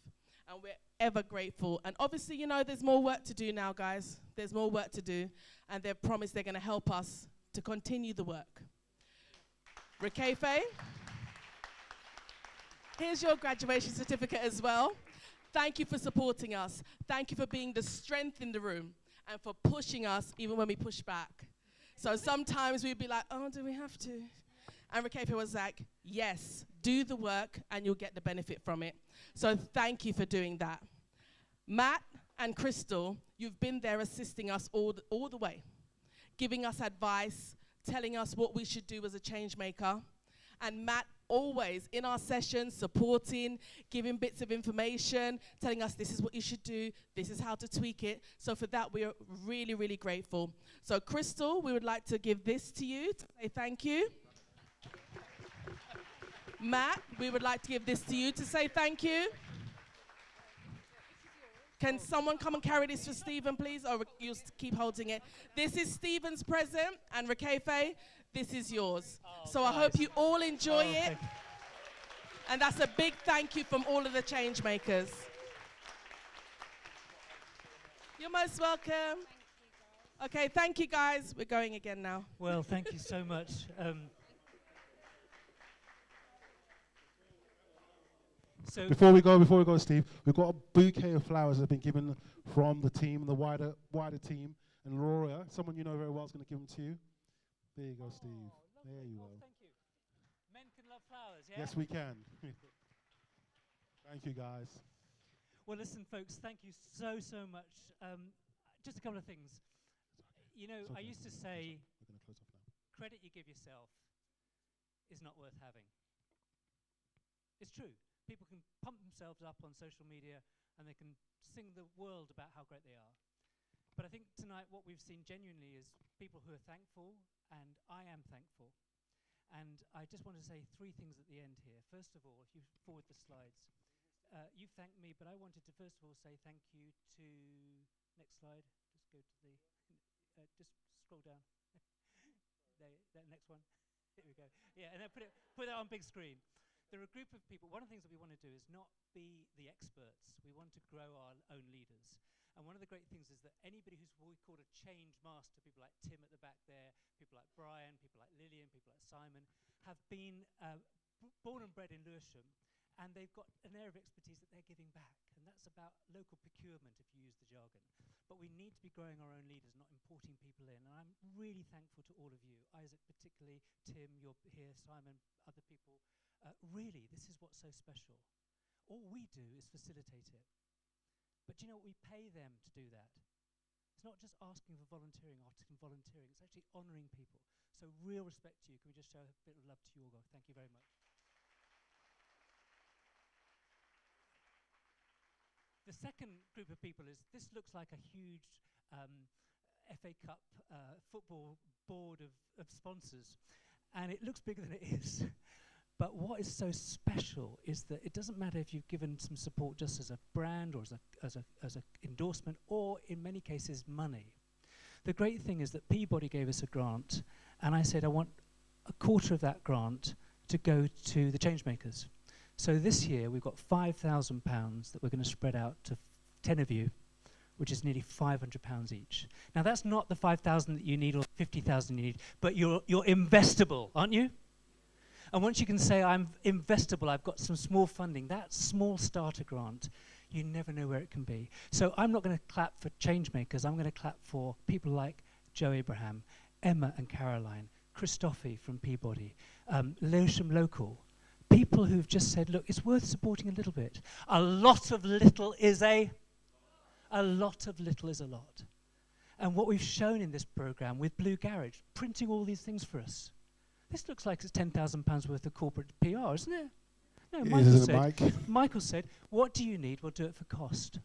T: And we're ever grateful. And obviously, you know, there's more work to do now, guys. There's more work to do. And they've promised they're going to help us to continue the work. Rikefe, here's your graduation certificate as well. Thank you for supporting us. Thank you for being the strength in the room and for pushing us even when we push back. So sometimes we'd be like, oh, do we have to? And Rikefe was like, yes, do the work and you'll get the benefit from it. So thank you for doing that. Matt and Crystal, you've been there assisting us all the way, giving us advice, telling us what we should do as a change maker. And Matt always in our sessions supporting, giving bits of information, telling us this is what you should do, this is how to tweak it. So for that, we are really, really grateful. So Crystal, we would like to give this to you to say thank you. Matt, we would like to give this to you to say thank you. Can someone come and carry this for Stephen, please? Or you'll keep holding it. This is Stephen's present, and Rikefe, this is yours. So I hope you all enjoy it. And that's a big thank you from all of the Changemakers. You're most welcome. Okay, thank you, guys. We're going again now.
N: Well, thank you so much. So
A: Before we go, Steve, we've got a bouquet of flowers that have been given from the team, the wider team, and Laura, someone you know very well, is going to give them to you. There you go, Steve. There you go.
N: Thank you. Men can love flowers, yeah?
A: Yes, we can. Thank you, guys.
N: Well, listen, folks, thank you so much. Just a couple of things. You know, I used to say,
A: we're going to close off now.
N: Credit you give yourself is not worth having. It's true. People can pump themselves up on social media and they can sing the world about how great they are. But I think tonight what we've seen genuinely is people who are thankful, and I am thankful. And I just want to say three things at the end here. First of all, if you forward the slides, you've thanked me, but I wanted to first of all say thank you to, next slide, just go to the, just scroll down. That next one, here we go. Yeah, and then put that on big screen. There are a group of people. One of the things that we want to do is not be the experts. We want to grow our own leaders. And one of the great things is that anybody who's what we call a change master, people like Tim at the back there, people like Brian, people like Lillian, people like Simon, have been born and bred in Lewisham, and they've got an area of expertise that they're giving back. And that's about local procurement, if you use the jargon. But we need to be growing our own leaders, not importing people in. And I'm really thankful to all of you. Isaac particularly, Tim, you're here, Simon, other people. Really, this is what's so special. All we do is facilitate it. But do you know what? We pay them to do that. It's not just asking for volunteering, it's actually honouring people. So real respect to you. Can we just show a bit of love to you all? Thank you very much. The second group of people is, this looks like a huge FA Cup football board of sponsors. And it looks bigger than it is. But what is so special is that it doesn't matter if you've given some support just as a brand or as an endorsement, or in many cases money. The great thing is that Peabody gave us a grant, and I said I want a quarter of that grant to go to the Changemakers. So this year we've got £5,000 that we're going to spread out to 10 of you, which is nearly £500 each. Now that's not the 5,000 that you need or 50,000 you need, but you're investable, aren't you? And once you can say, I'm investable, I've got some small funding, that small starter grant, you never know where it can be. So I'm not going to clap for Changemakers, I'm going to clap for people like Joe Abraham, Emma and Caroline, Christophe from Peabody, Lewisham Local, people who've just said, look, it's worth supporting a little bit. A lot of little is a lot of little is a lot. And what we've shown in this program with Blue Garage, printing all these things for us, this looks like it's £10,000 worth of corporate PR, isn't it? No, Michael said, what do you need? We'll do it for cost.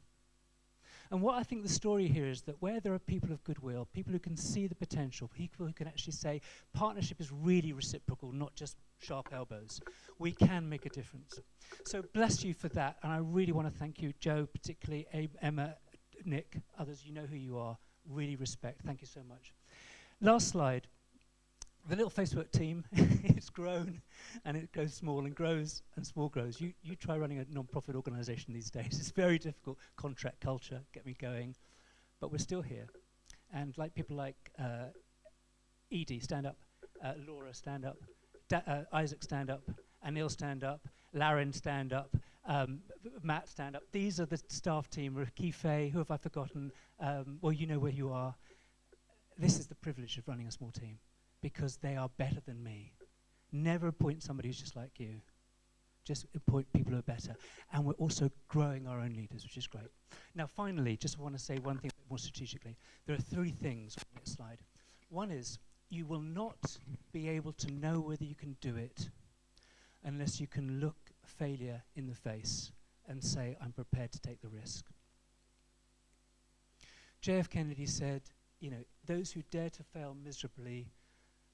N: And what I think the story here is that where there are people of goodwill, people who can see the potential, people who can actually say partnership is really reciprocal, not just sharp elbows, we can make a difference. So bless you for that, and I really want to thank you, Joe, particularly Emma, Nick, others, you know who you are. Really respect. Thank you so much. Last slide. The little Facework team, it's grown and it goes small and grows and small grows. You try running a non-profit organisation these days. It's very difficult. Contract culture, get me going. But we're still here. And like people like Edie, stand up. Laura, stand up. Isaac, stand up. Anil, stand up. Laren, stand up. Matt, stand up. These are the staff team. Rakife, who have I forgotten? Well, you know where you are. This is the privilege of running a small team, because they are better than me. Never appoint somebody who's just like you. Just appoint people who are better. And we're also growing our own leaders, which is great. Now, finally, just want to say one thing more strategically. There are 3 things on the next slide. One is, you will not be able to know whether you can do it unless you can look failure in the face and say, I'm prepared to take the risk. J.F. Kennedy said, you know, those who dare to fail miserably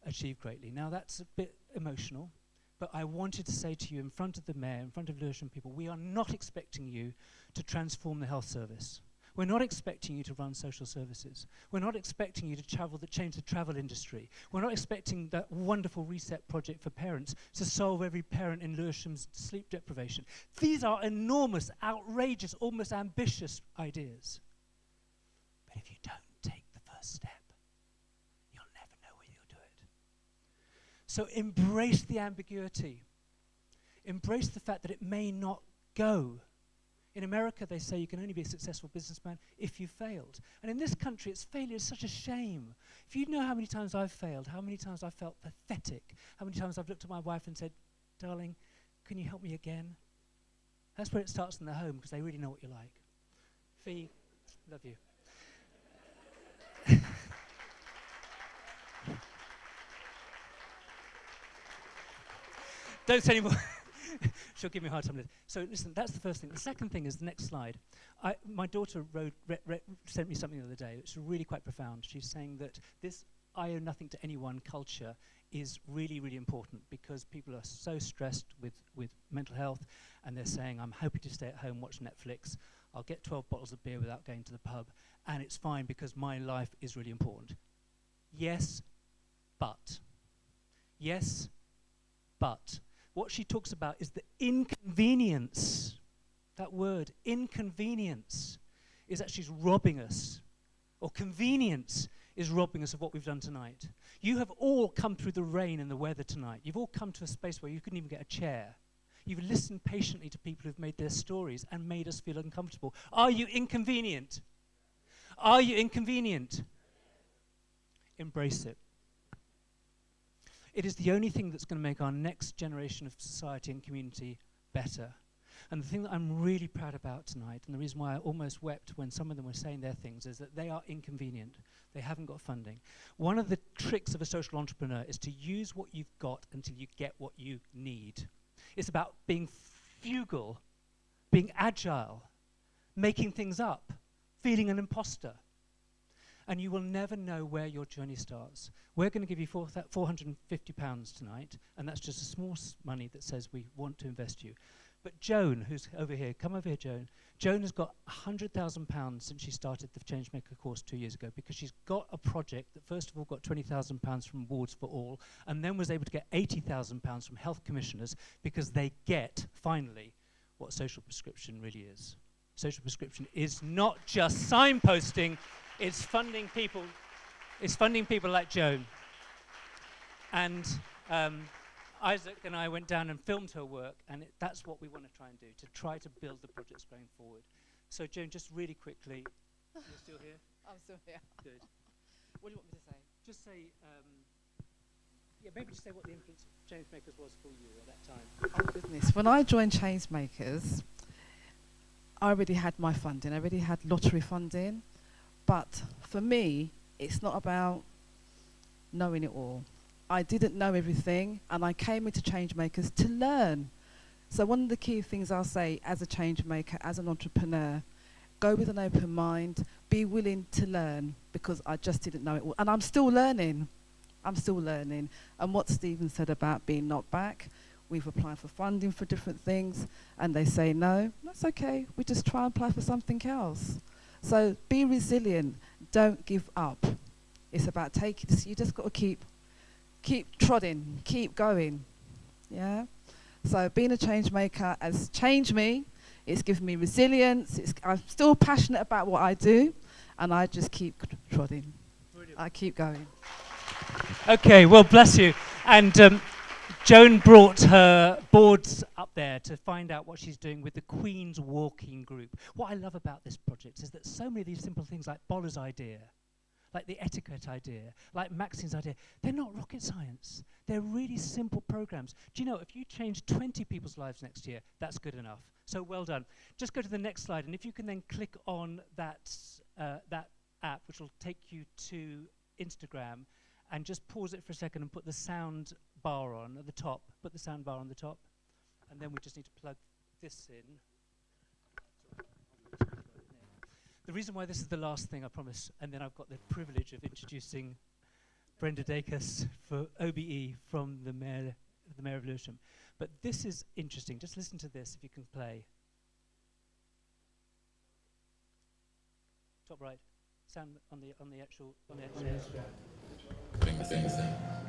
N: achieve greatly. Now that's a bit emotional, but I wanted to say to you in front of the mayor, in front of Lewisham people, we are not expecting you to transform the health service. We're not expecting you to run social services. We're not expecting you to change the travel industry. We're not expecting that wonderful reset project for parents to solve every parent in Lewisham's sleep deprivation. These are enormous, outrageous, almost ambitious ideas. But if you don't take the first step, you'll never know whether you'll do it. So embrace the ambiguity. Embrace the fact that it may not go. In America, they say you can only be a successful businessman if you failed. And in this country, failure is such a shame. If you know how many times I've failed, how many times I've felt pathetic, how many times I've looked at my wife and said, darling, can you help me again? That's where it starts in the home, because they really know what you like. Fee, love you. Don't say any more. She'll give me a hard time. So listen, that's the first thing. The second thing is the next slide. My daughter sent me something the other day that's really quite profound. She's saying that this I owe nothing to anyone culture is really, really important, because people are so stressed with mental health, and they're saying, I'm happy to stay at home, watch Netflix, I'll get 12 bottles of beer without going to the pub, and it's fine because my life is really important. Yes, but. Yes, but. What she talks about is the inconvenience. That word, inconvenience, is actually robbing us, or convenience is robbing us of what we've done tonight. You have all come through the rain and the weather tonight. You've all come to a space where you couldn't even get a chair. You've listened patiently to people who've made their stories and made us feel uncomfortable. Are you inconvenient? Are you inconvenient? Embrace it. It is the only thing that's going to make our next generation of society and community better. And the thing that I'm really proud about tonight, and the reason why I almost wept when some of them were saying their things, is that they are inconvenient. They haven't got funding. One of the tricks of a social entrepreneur is to use what you've got until you get what you need. It's about being frugal, being agile, making things up, feeling an imposter. And you will never know where your journey starts. We're going to give you £450 tonight, and that's just a small money that says we want to invest you. But Joan, who's over here, come over here, Joan. Joan has got £100,000 since she started the Changemaker course 2 years ago, because she's got a project that first of all got £20,000 from Awards for All, and then was able to get £80,000 from health commissioners, because they get, finally, what social prescription really is. Social prescription is not just signposting, it's funding people like Joan. And Isaac and I went down and filmed her work, and that's what we want to try and do, to try to build the projects going forward. So Joan, just really quickly, you're still here?
E: I'm still here.
N: Good.
E: What do you want me to say?
N: Just say, maybe just say what the influence of Changemakers was for you at that time.
E: Oh goodness, when I joined Changemakers, I already had my funding, I already had lottery funding, but for me, it's not about knowing it all. I didn't know everything, and I came into Changemakers to learn. So one of the key things I'll say as a change maker, as an entrepreneur, go with an open mind, be willing to learn, because I just didn't know it all. And I'm still learning. I'm still learning. And what Stephen said about being knocked back, we've applied for funding for different things, and they say no, that's okay. We just try and apply for something else. So be resilient. Don't give up. It's about taking this. You just got to keep trotting, keep going. Yeah. So being a change maker has changed me. It's given me resilience. I'm still passionate about what I do, and I just keep trotting. Brilliant. I keep going.
N: Okay, well, bless you. And Joan brought her boards up there to find out what she's doing with the Queen's Walking Group. What I love about this project is that so many of these simple things, like Bola's idea, like the etiquette idea, like Maxine's idea, they're not rocket science. They're really simple programs. Do you know, if you change 20 people's lives next year, that's good enough. So well done. Just go to the next slide, and if you can then click on that app, which will take you to Instagram, and just pause it for a second and put the sound bar on at the top. Put the sound bar on the top, and then we just need to plug this in. The reason why this is the last thing, I promise, and then I've got the privilege of introducing Brenda Dacres for OBE from the Mayor of Lewisham. But this is interesting. Just listen to this, if you can play. Top right. Sound on the actual.
G: Doing the thing.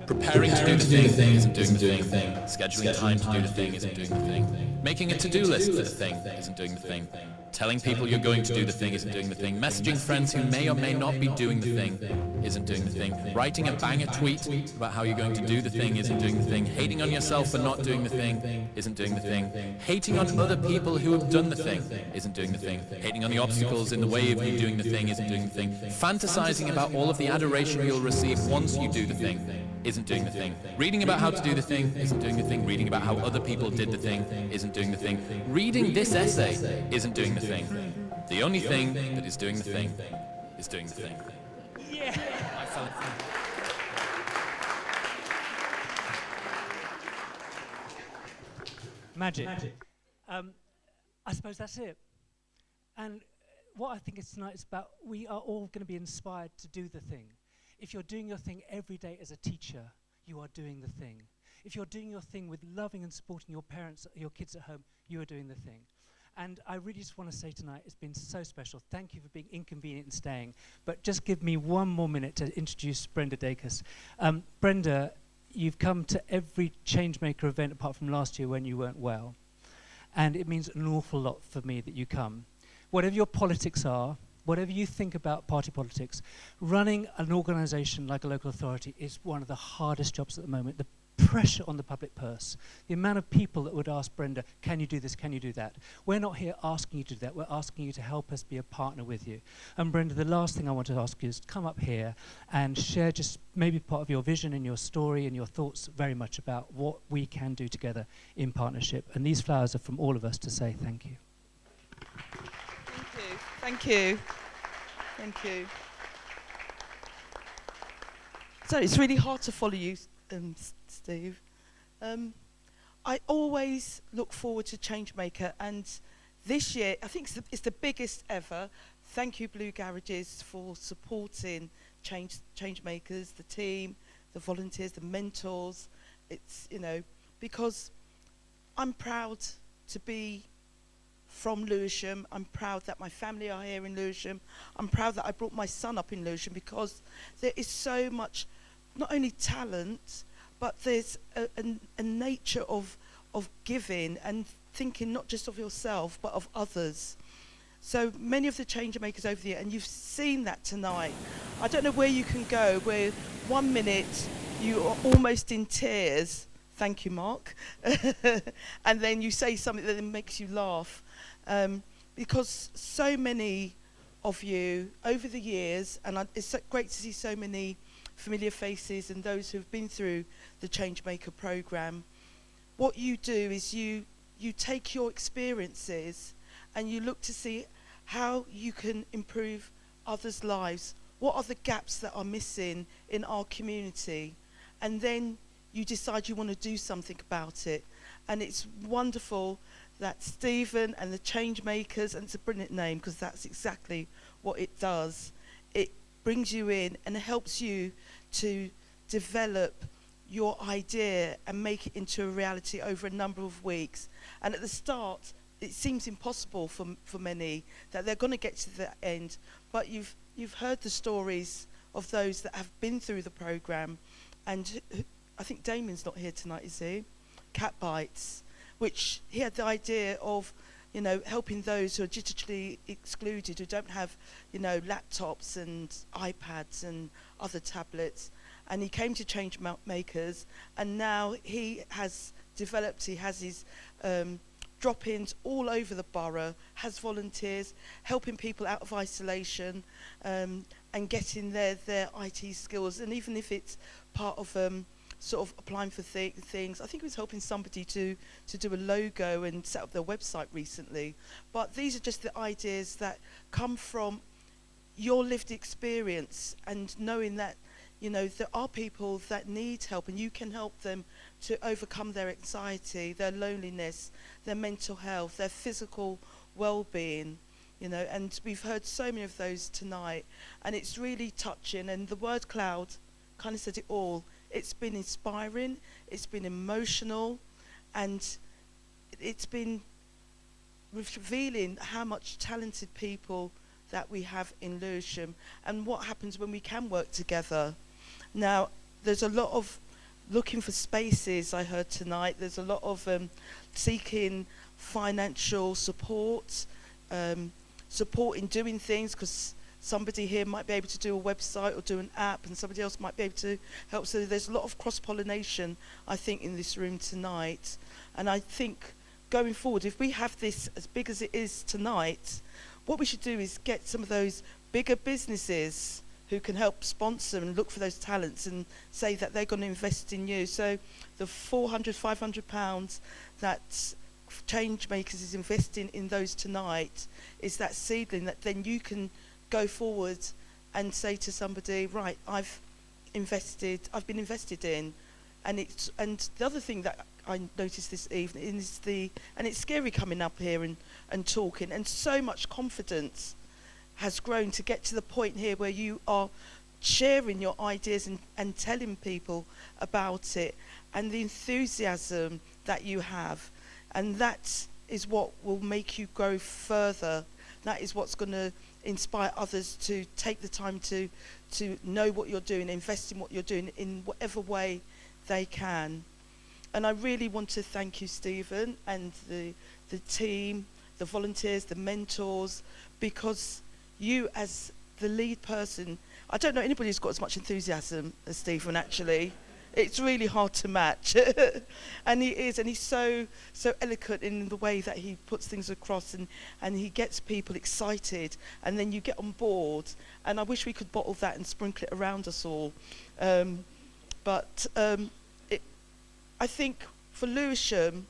G: Preparing to do the thing isn't doing the thing. Scheduling time to do the thing isn't doing the thing. Making a to-do list for the thing isn't doing the thing. Telling people you're going to do the thing isn't doing the thing. Messaging friends who may or may not be doing the thing isn't doing the thing. Writing a banger tweet about how you're going to do the thing isn't doing the thing. Hating on yourself for not doing the thing isn't doing the thing. Hating on other people who have done the thing isn't doing the thing. Hating on the obstacles in the way of you doing the thing isn't doing the thing. Fantasizing about all of the adoration you'll receive once you do the thing isn't doing the thing. Reading about how to do the thing isn't doing the thing. Reading about how other people did the thing isn't doing the thing. Reading this essay isn't doing the thing. The only thing that is doing the thing is doing the thing.
N: Yeah.
G: I found it.
N: Magic. I suppose that's it. And what I think is tonight is about, we are all going to be inspired to do the thing. If you're doing your thing every day as a teacher, you are doing the thing. If you're doing your thing with loving and supporting your parents, your kids at home, you are doing the thing. And I really just want to say tonight, it's been so special. Thank you for being inconvenient and staying. But just give me one more minute to introduce Brenda Dacres. Brenda, you've come to every Changemaker event apart from last year when you weren't well. And it means an awful lot for me that you come. Whatever your politics are, whatever you think about party politics, running an organisation like a local authority is one of the hardest jobs at the moment. The pressure on the public purse, the amount of people that would ask Brenda, can you do this, can you do that? We're not here asking you to do that, we're asking you to help us be a partner with you. And Brenda, the last thing I want to ask you is come up here and share just maybe part of your vision and your story and your thoughts very much about what we can do together in partnership. And these flowers are from all of us to say thank you.
T: Thank you. Thank you. So it's really hard to follow you, Steve. I always look forward to Changemaker, and this year I think it's the biggest ever. Thank you, Blue Garages, for supporting Changemakers, the team, the volunteers, the mentors. It's, you know, because I'm proud
H: to be from Lewisham. I'm proud that my family are here in Lewisham. I'm proud that I brought my son up in Lewisham, because there is so much, not only talent, but there's a nature of giving and thinking not just of yourself, but of others. So many of the Changemakers over there, and you've seen that tonight. I don't know where you can go, where 1 minute you are almost in tears. Thank you, Mark. And then you say something that makes you laugh. Because so many of you over the years, and it's so great to see so many familiar faces and those who've been through the Changemaker program. What you do is you take your experiences and you look to see how you can improve others' lives. What are the gaps that are missing in our community? And then you decide you want to do something about it. And it's wonderful that Stephen and the Changemakers, and it's a brilliant name because that's exactly what it does. It brings you in and helps you to develop your idea and make it into a reality over a number of weeks. And at the start, it seems impossible for many that they're going to get to the end. But you've heard the stories of those that have been through the program. And I think Damien's not here tonight, is he? Cat Bites, which he had the idea of, helping those who are digitally excluded, who don't have, laptops and iPads and other tablets. And he came to Changemakers, and now he has developed, he has his drop-ins all over the borough, has volunteers, helping people out of isolation, and getting their IT skills. And even if it's part of sort of applying for things, I think he was helping somebody to do a logo and set up their website recently. But these are just the ideas that come from your lived experience, and knowing that there are people that need help, and you can help them to overcome their anxiety, their loneliness, their mental health, their physical well-being, and we've heard so many of those tonight, and it's really touching. And the word cloud kind of said it all. It's been inspiring, it's been emotional, and it's been revealing how much talented people that we have in Lewisham, and what happens when we can work together. Now, there's a lot of looking for spaces, I heard tonight. There's a lot of seeking financial support, support in doing things, because somebody here might be able to do a website or do an app, and somebody else might be able to help. So there's a lot of cross-pollination, I think, in this room tonight. And I think going forward, if we have this as big as it is tonight, what we should do is get some of those bigger businesses who can help sponsor and look for those talents and say that they're going to invest in you. So the £400, £500 that Changemakers is investing in those tonight is that seedling that then you can go forward and say to somebody, right, I've been invested in. And the other thing that I noticed this evening is and it's scary coming up here and talking, and so much confidence has grown to get to the point here where you are sharing your ideas and telling people about it, and the enthusiasm that you have. And that is what will make you go further. That is what's going to inspire others to take the time to know what you're doing, invest in what you're doing in whatever way they can. And I really want to thank you, Stephen, and the team, the volunteers, the mentors, because you as the lead person, I don't know anybody who's got as much enthusiasm as Stephen, actually. It's really hard to match. And he's so eloquent in the way that he puts things across, and he gets people excited, and then you get on board. And I wish we could bottle that and sprinkle it around us all. I think for Lewisham,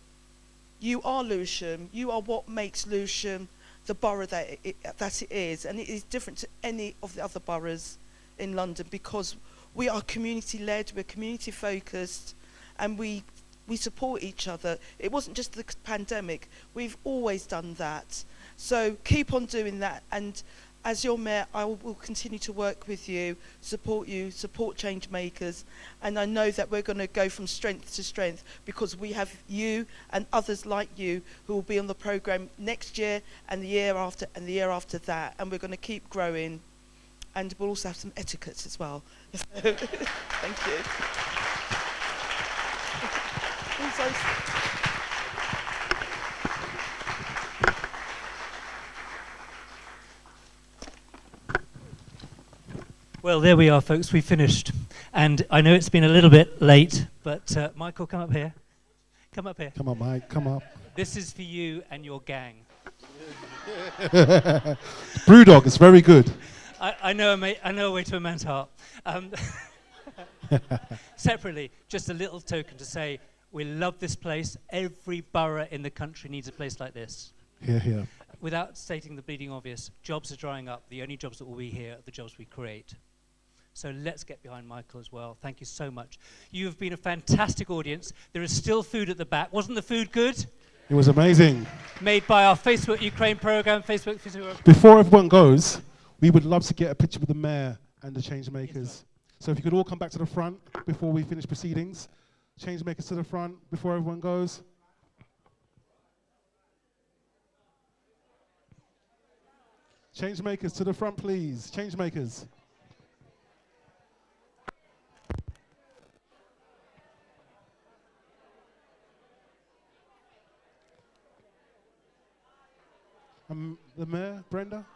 H: you are Lewisham. You are what makes Lewisham the borough that it is, and it is different to any of the other boroughs in London, because we are community-led, we're community-focused, and we support each other. It wasn't just the pandemic, we've always done that. So keep on doing that, and as your mayor, I will continue to work with you, support Changemakers, and I know that we're going to go from strength to strength because we have you and others like you who will be on the programme next year and the year after and the year after that, and we're going to keep growing, and we'll also have some etiquette as well. Thank you.
N: Well, there we are, folks. We finished. And I know it's been a little bit late, but Michael, come up here. Come up here.
A: Come on, Mike. Come up.
N: This is for you and your gang.
A: Brewdog is very good.
N: I know a way to a man's heart. Separately, just a little token to say we love this place. Every borough in the country needs a place like this.
A: Hear, hear.
N: Without stating the bleeding obvious, jobs are drying up. The only jobs that will be here are the jobs we create. So let's get behind Michael as well. Thank you so much. You have been a fantastic audience. There is still food at the back. Wasn't the food good?
A: It was amazing.
N: Made by our Facebook Ukraine program, Facebook.
A: Before everyone goes, we would love to get a picture with the mayor and the Changemakers. So if you could all come back to the front before we finish proceedings. Changemakers to the front before everyone goes. Changemakers to the front, please. Changemakers. The mayor, Brenda.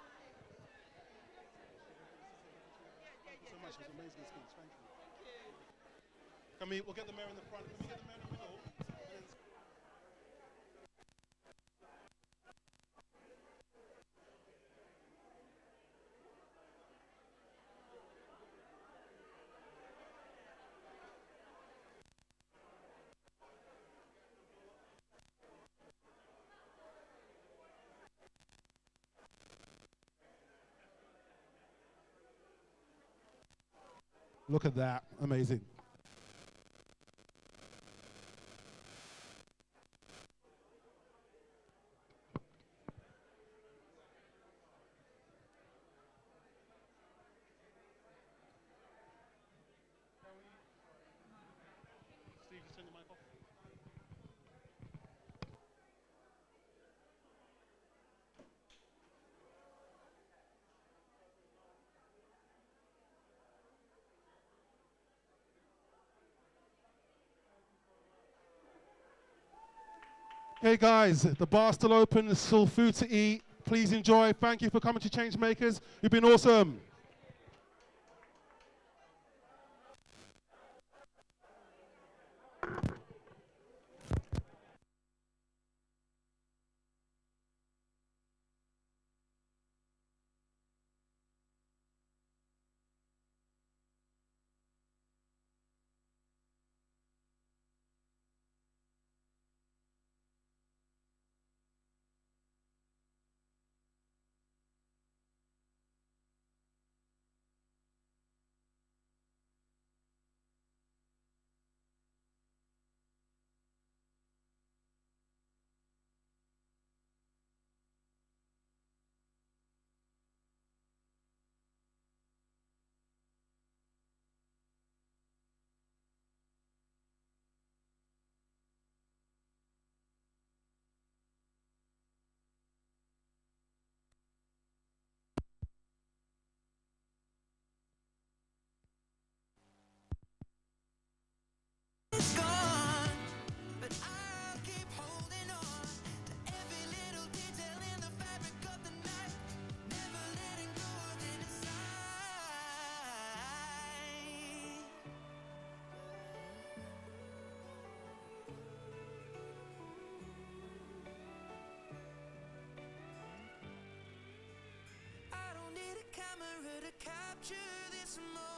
A: We'll get the mayor in the front. Can we get the mayor in the middle? Look at that. Amazing. Hey guys, the bar's still open, there's still food to eat. Please enjoy. Thank you for coming to Changemakers. You've been awesome.
I: Camera to capture this moment.